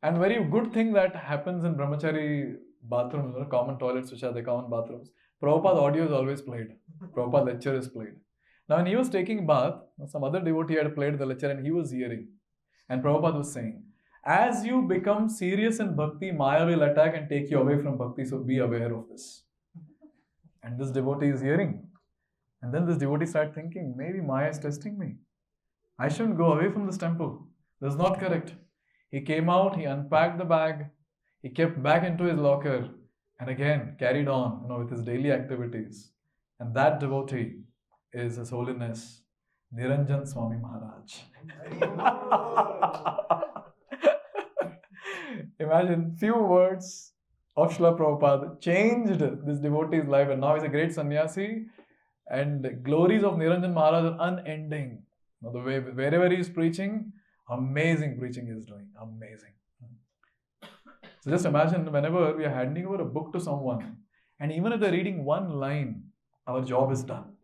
And very good thing that happens in brahmachari bathrooms, common toilets, which are the common bathrooms. Prabhupada audio is always played. Prabhupada lecture is played. Now when he was taking bath, some other devotee had played the lecture and he was hearing. And Prabhupada was saying, as you become serious in bhakti, Maya will attack and take you away from bhakti, so be aware of this. And this devotee is hearing. And then this devotee started thinking, maybe Maya is testing me. I shouldn't go away from this temple. This is not correct. He came out, he unpacked the bag, he kept back into his locker, and again carried on with his daily activities. And that devotee is His Holiness Niranjan Swami Maharaj. Imagine, few words of Srila Prabhupada changed this devotee's life, and now he's a great sannyasi, and the glories of Niranjan Maharaj are unending. The way, wherever he is preaching, amazing preaching he is doing. Amazing. So just imagine, whenever we are handing over a book to someone, and even if they're reading one line, our job is done.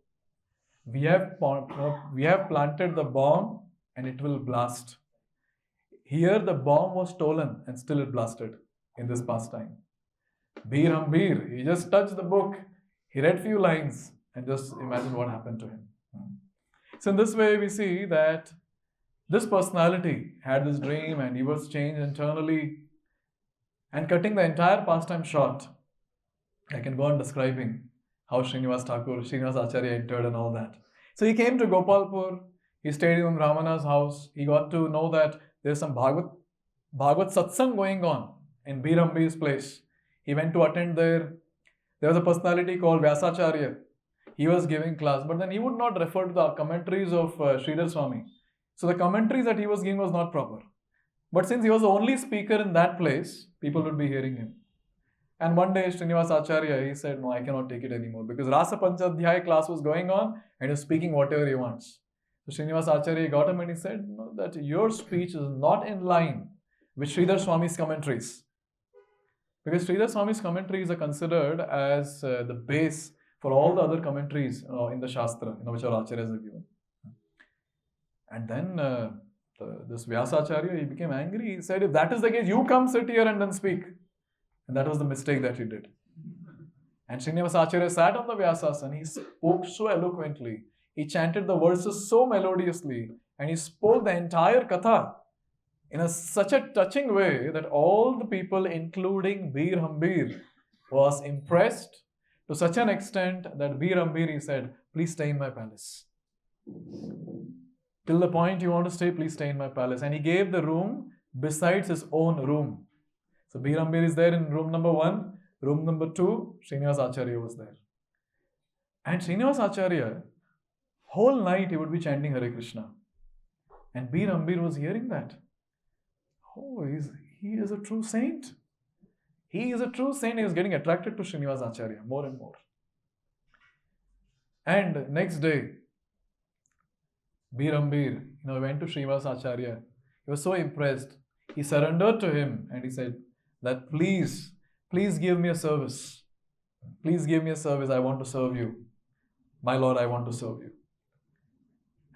We have planted the bomb and it will blast. Here the bomb was stolen and still it blasted in this pastime. Bir Hambir, he just touched the book, he read few lines, and just imagine what happened to him. So in this way we see that this personality had this dream and he was changed internally. And cutting the entire pastime short, I can go on describing how Srinivas Acharya entered and all that. So he came to Gopalpur, he stayed in Ramana's house, he got to know that there's some Bhagavad satsang going on in Bir Hambir's place. He went to attend there. There was a personality called Vyasacharya. He was giving class, but then he would not refer to the commentaries of Sridhar Swami. So the commentaries that he was giving was not proper. But since he was the only speaker in that place, people would be hearing him. And one day, Srinivas Acharya, he said, no, I cannot take it anymore. Because Rasa Panchadhyaya class was going on and he was speaking whatever he wants. So Srinivas Acharya got him and he said, no, that your speech is not in line with Sridhar Swami's commentaries. Because Sridhar Swami's commentaries are considered as the base for all the other commentaries in the Shastra, which our Acharyas have given. And then this Vyasacharya, he became angry. He said, if that is the case, you come sit here and then speak. And that was the mistake that he did. And Srinivas Acharya sat on the Vyasasana. He spoke so eloquently. He chanted the verses so melodiously. And he spoke the entire katha in such a touching way that all the people, including Bir Hambir, was impressed to such an extent that Bir Hambir, he said, please stay in my palace. Till the point you want to stay, please stay in my palace. And he gave the room besides his own room. So Bir Hambir is there in room number 1. Room number 2, Srinivas Acharya was there. And Srinivas Acharya, whole night he would be chanting Hare Krishna. And Bir Hambir was hearing that. Oh, he is a true saint. He is a true saint. He was getting attracted to Srinivas Acharya more and more. And next day, Bir Hambir, went to Srinivas Acharya. He was so impressed. He surrendered to him and he said that please give me a service. Please give me a service. I want to serve you. My Lord, I want to serve you.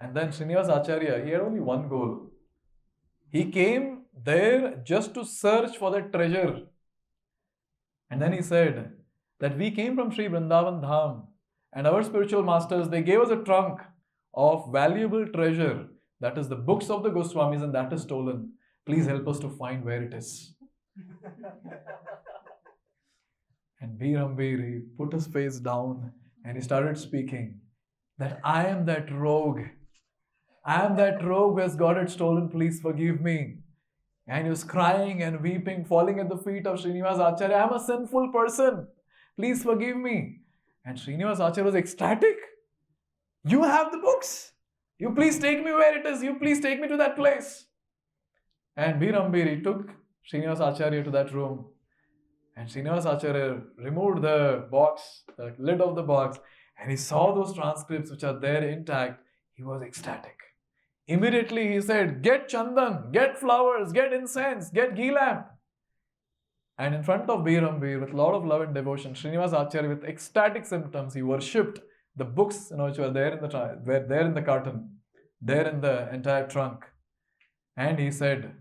And then Srinivas Acharya, he had only one goal. He came there just to search for that treasure. And then he said that we came from Sri Vrindavan Dham and our spiritual masters, they gave us a trunk of valuable treasure. That is the books of the Goswamis and that is stolen. Please help us to find where it is. And Bir Hambir, he put his face down and he started speaking that I am that rogue. I am that rogue who has got it stolen. Please forgive me. And he was crying and weeping, falling at the feet of Srinivas Acharya. I am a sinful person. Please forgive me. And Srinivas Acharya was ecstatic. You have the books. You please take me where it is. You please take me to that place. And Bir Hambir, he took Srinivas Acharya to that room. And Srinivas Acharya removed the box, the lid of the box, And he saw those transcripts which are there intact. He was ecstatic. Immediately he said, get chandan, get flowers, get incense, get ghee lamp. And in front of Bir Ambir, with a lot of love and devotion, Srinivas Acharya, with ecstatic symptoms, he worshipped the books which were there in the carton, there in the entire trunk. And he said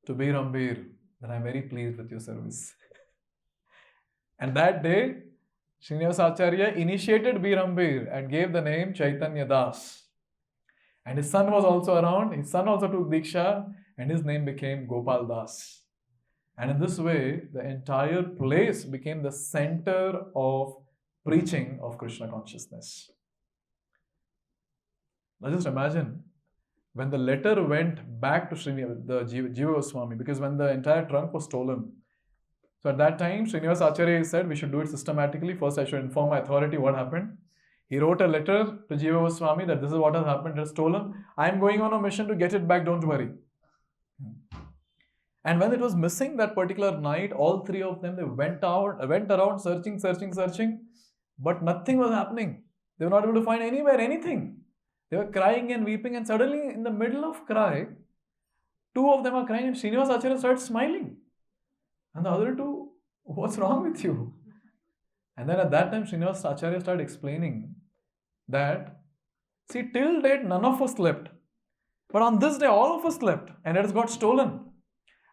to Bir Ambir that I'm very pleased with your service. And that day, Srinivas Acharya initiated Bir Ambir and gave the name Chaitanya Das. And his son was also around. His son also took Diksha and his name became Gopal Das. And in this way, the entire place became the center of preaching of Krishna consciousness. Now just imagine when the letter went back to Srinivas, the Jiva Goswami, because when the entire trunk was stolen, so at that time, Srinivas Acharya said we should do it systematically. First, I should inform my authority what happened. He wrote a letter to Jiva Goswami that this is what has happened, it is stolen. I am going on a mission to get it back, don't worry. And when it was missing that particular night, all three of them, they went around searching, but nothing was happening. They were not able to find anywhere anything. They were crying and weeping, and suddenly in the middle of cry, two of them are crying and Srinivas Acharya starts smiling. And the other two, what's wrong with you? And then at that time, Srinivas Acharya started explaining that, see, till date, none of us slept. But on this day, all of us slept and it has got stolen.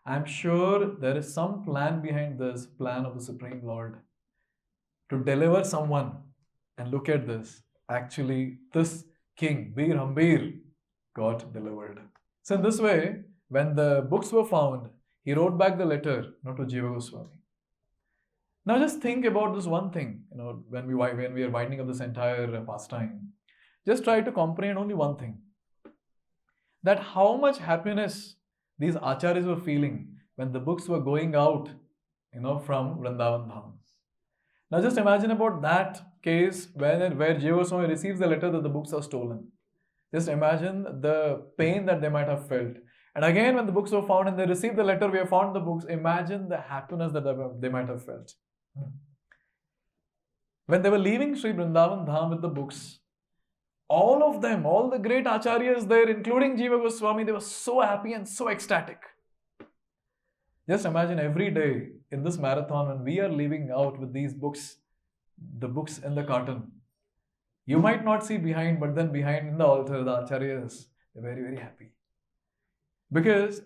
I'm sure there is some plan behind this plan of the Supreme Lord to deliver someone. And look at this. Actually, this king, Bir Ambir, got delivered. So in this way, when the books were found, he wrote back the letter to Jiva Goswami. Now just think about this one thing, when we are winding up this entire pastime. Just try to comprehend only one thing. That how much happiness these acharyas were feeling when the books were going out, from Vrindavan Dham. Now just imagine about that case where Jiva Goswami receives the letter that the books are stolen. Just imagine the pain that they might have felt. And again, when the books were found and they received the letter, we have found the books, imagine the happiness that they might have felt. When they were leaving Sri Vrindavan Dham with the books, all of them, all the great acharyas there, including Jiva Goswami, they were so happy and so ecstatic. Just imagine every day in this marathon when we are leaving out with these books, the books in the carton. You might not see behind, but then behind in the altar, the acharyas, they're very, very happy. Because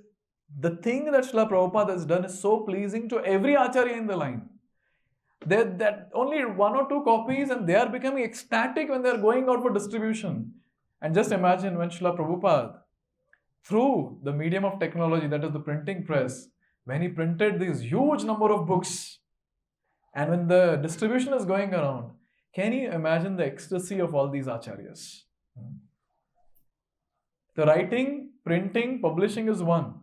the thing that Srila Prabhupada has done is so pleasing to every acharya in the line. That only one or two copies and they are becoming ecstatic when they are going out for distribution. And just imagine when Srila Prabhupada, through the medium of technology, that is the printing press, when he printed these huge number of books, and when the distribution is going around, can you imagine the ecstasy of all these acharyas? The writing, printing, publishing is one.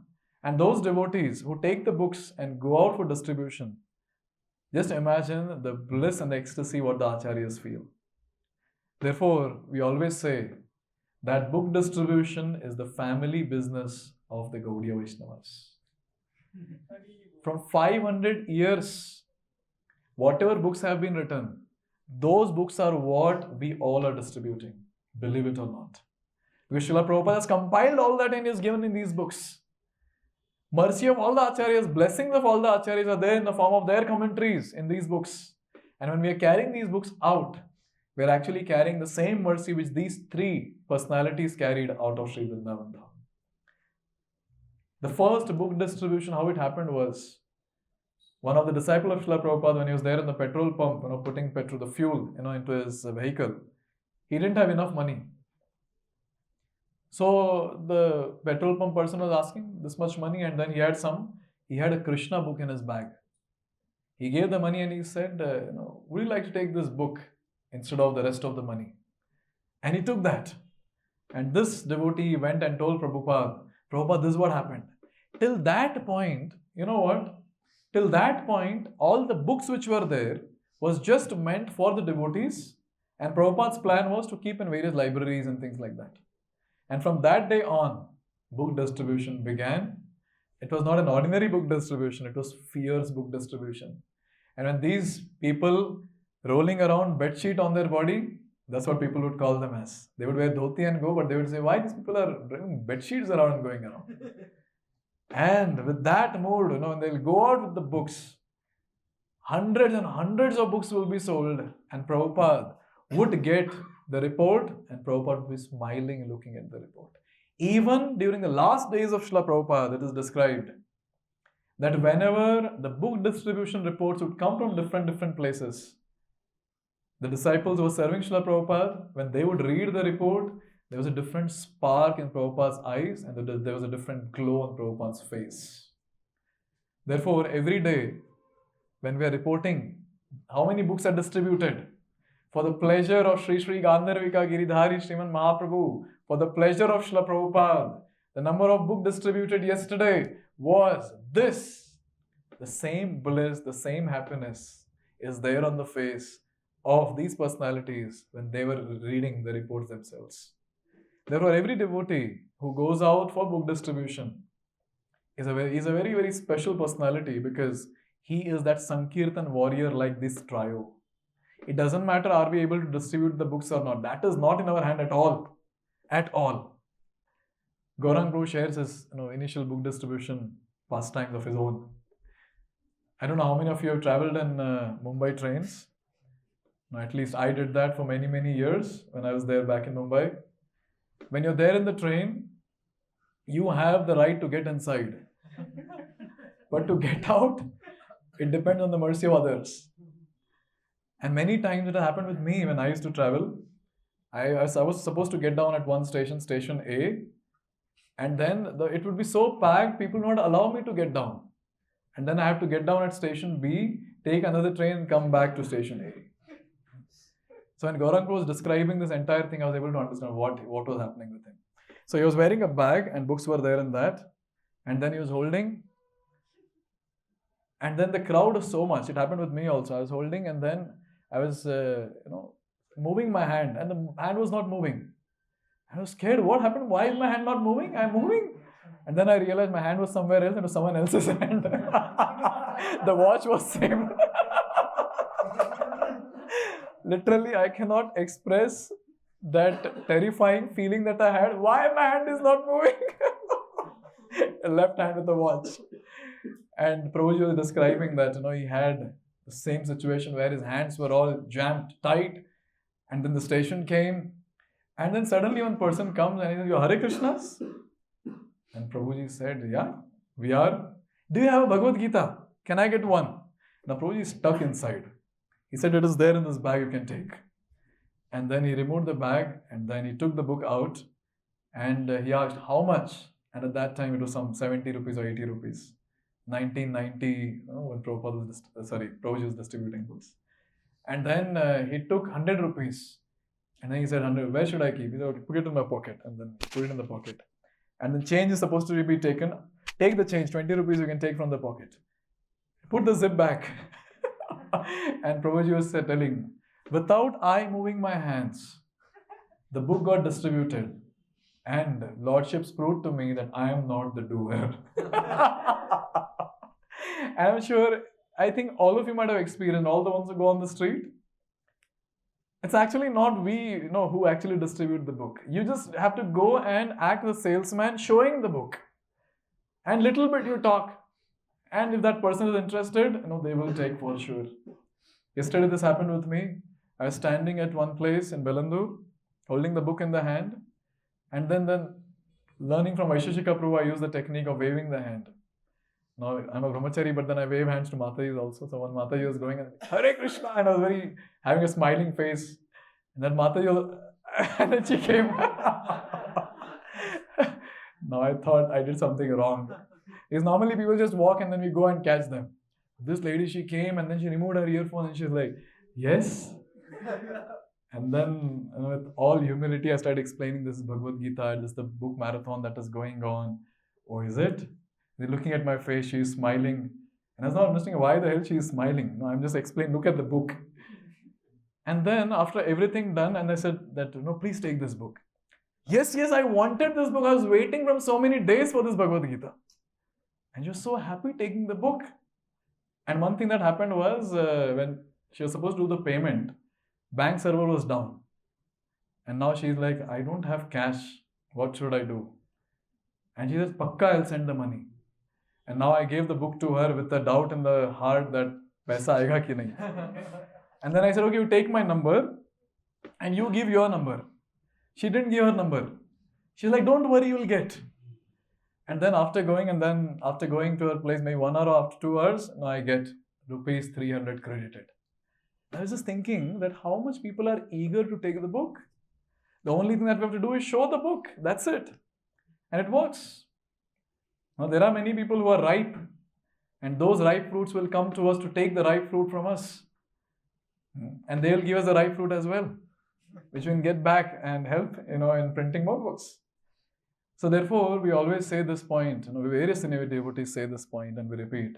And those devotees who take the books and go out for distribution, just imagine the bliss and the ecstasy what the acharyas feel. Therefore, we always say that book distribution is the family business of the Gaudiya Vaisnavas. From 500 years, whatever books have been written, those books are what we all are distributing, believe it or not. Because Srila Prabhupada has compiled all that and is given in these books. Mercy of all the acharyas, blessings of all the acharyas are there in the form of their commentaries in these books. And when we are carrying these books out, we are actually carrying the same mercy which these three personalities carried out of Sri Vrindavan Dham. The first book distribution, how it happened was, one of the disciples of Srila Prabhupada, when he was there in the petrol pump, putting the fuel, into his vehicle, he didn't have enough money. So the petrol pump person was asking this much money, and then he had a Krishna book in his bag. He gave the money and he said, would you like to take this book instead of the rest of the money? And he took that. And this devotee went and told Prabhupada, this is what happened. Till that point, Till that point, all the books which were there was just meant for the devotees, and Prabhupada's plan was to keep in various libraries and things like that. And from that day on, book distribution began. It was not an ordinary book distribution, it was fierce book distribution. And when these people rolling around bedsheet on their body, That's what people would call them as. They would wear dhoti and go, but they would say, why these people are bringing bed sheets around and going around? And with that mood, and they'll go out with the books. Hundreds and hundreds of books will be sold, and Prabhupada would get the report, and Prabhupada would be smiling looking at the report. Even during the last days of Srila Prabhupada, it is described that whenever the book distribution reports would come from different places, the disciples who were serving Srila Prabhupada, when they would read the report, there was a different spark in Prabhupada's eyes and there was a different glow on Prabhupada's face. Therefore, every day, when we are reporting how many books are distributed, for the pleasure of Sri Sri Gandharvika Giridhari Sriman Mahaprabhu, for the pleasure of Srila Prabhupada, the number of books distributed yesterday was this. The same bliss, the same happiness is there on the face of these personalities when they were reading the reports themselves. Therefore, every devotee who goes out for book distribution is a very, very special personality, because he is that Sankirtan warrior like this trio. It doesn't matter are we able to distribute the books or not. That is not in our hand at all. At all. Gaurang Prabhu shares his initial book distribution pastimes of his own. I don't know how many of you have traveled in Mumbai trains. At least I did that for many, many years when I was there back in Mumbai. When you're there in the train, you have the right to get inside. But to get out, it depends on the mercy of others. And many times it happened with me when I used to travel. I was supposed to get down at one station, station A, and then it would be so packed, people would not allow me to get down. And then I have to get down at station B, take another train and come back to station A. So when Gaurang was describing this entire thing, I was able to understand what was happening with him. So he was wearing a bag and books were there in that. And then he was holding. And then the crowd was so much. It happened with me also. I was holding and then I was, moving my hand and the hand was not moving. I was scared. What happened? Why is my hand not moving? I'm moving. And then I realized my hand was somewhere else and it was someone else's hand. The watch was same. Literally, I cannot express that terrifying feeling that I had. Why my hand is not moving? Left hand with the watch. And Prabhuji was describing that, he had the same situation where his hands were all jammed tight. And then the station came. And then suddenly one person comes and he says, "You Hare Krishnas?" And Prabhuji said, "Yeah, we are. Do you have a Bhagavad Gita? Can I get one?" Now Prabhuji is stuck inside. He said, "It is there in this bag, you can take." And then he removed the bag and then he took the book out and he asked, "How much?" And at that time it was some 70 rupees or 80 rupees. 1990, when Prabhuji was distributing books. And then he took 100 rupees. And then he said, "100, where should I keep?" He said, "Put it in my pocket." And then put it in the pocket. And then change is supposed to be taken. Take the change, 20 rupees you can take from the pocket. Put the zip back. And Prabhuji was telling, without I moving my hands, the book got distributed. And Lordships proved to me that I am not the doer. And I'm sure, I think all of you might have experienced, all the ones who go on the street. It's actually not we, who actually distribute the book. You just have to go and act as a salesman showing the book. And little bit you talk. And if that person is interested, they will take for sure. Yesterday this happened with me. I was standing at one place in Belandur, holding the book in the hand. And then learning from Vaisheshika Prabhu, I use the technique of waving the hand. Now, I'm a brahmachari, but then I wave hands to Matajis also. So one Mataji was going and Hare Krishna, and I was having a smiling face. And then Mataji was, and then she came. Now I thought I did something wrong. Because normally people just walk and then we go and catch them. This lady, she came and then she removed her earphone and she's like, "Yes." And then with all humility, I started explaining this is Bhagavad Gita, this is the book marathon that is going on. "Oh, is it?" They're looking at my face, she's smiling. And I was not understanding why the hell she is smiling. No, I'm just explaining, look at the book. And then after everything done, and I said that, "Please take this book." Yes, I wanted this book. I was waiting from so many days for this Bhagavad Gita. And she was so happy taking the book. And one thing that happened was when she was supposed to do the payment, bank server was down. And now she's like, I don't have cash. What should I do? And she says, Pakka, I'll send the money. And now I gave the book to her with a doubt in the heart that paisa aayega ki nahi. And then I said, okay, you take my number and you give your number. She didn't give her number. She's like, don't worry, you'll get. And then after going to her place, maybe 1 hour or after 2 hours, now I get rupees 300 credited. I was just thinking that how much people are eager to take the book. The only thing that we have to do is show the book. That's it. And it works. Now, there are many people who are ripe, and those ripe fruits will come to us to take the ripe fruit from us. And they will give us the ripe fruit as well, which we can get back and help, in printing more books. So therefore, we always say this point, various devotees say this point and we repeat,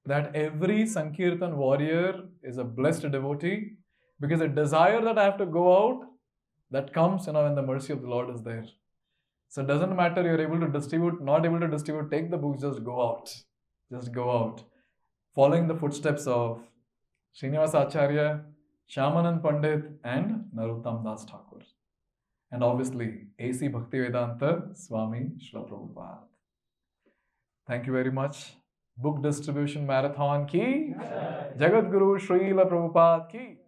that every Sankirtan warrior is a blessed devotee, because a desire that I have to go out, that comes, when the mercy of the Lord is there. So it doesn't matter you're able to distribute, not able to distribute, take the books, just go out. Just go out. Following the footsteps of Srinivas Acharya, Shyamananda Pandit and Narottam das Thakur. And obviously, A.C. Bhaktivedanta Swami Srila Prabhupada. Thank you very much. Book distribution marathon ki Jagat Guru Srila Prabhupada ki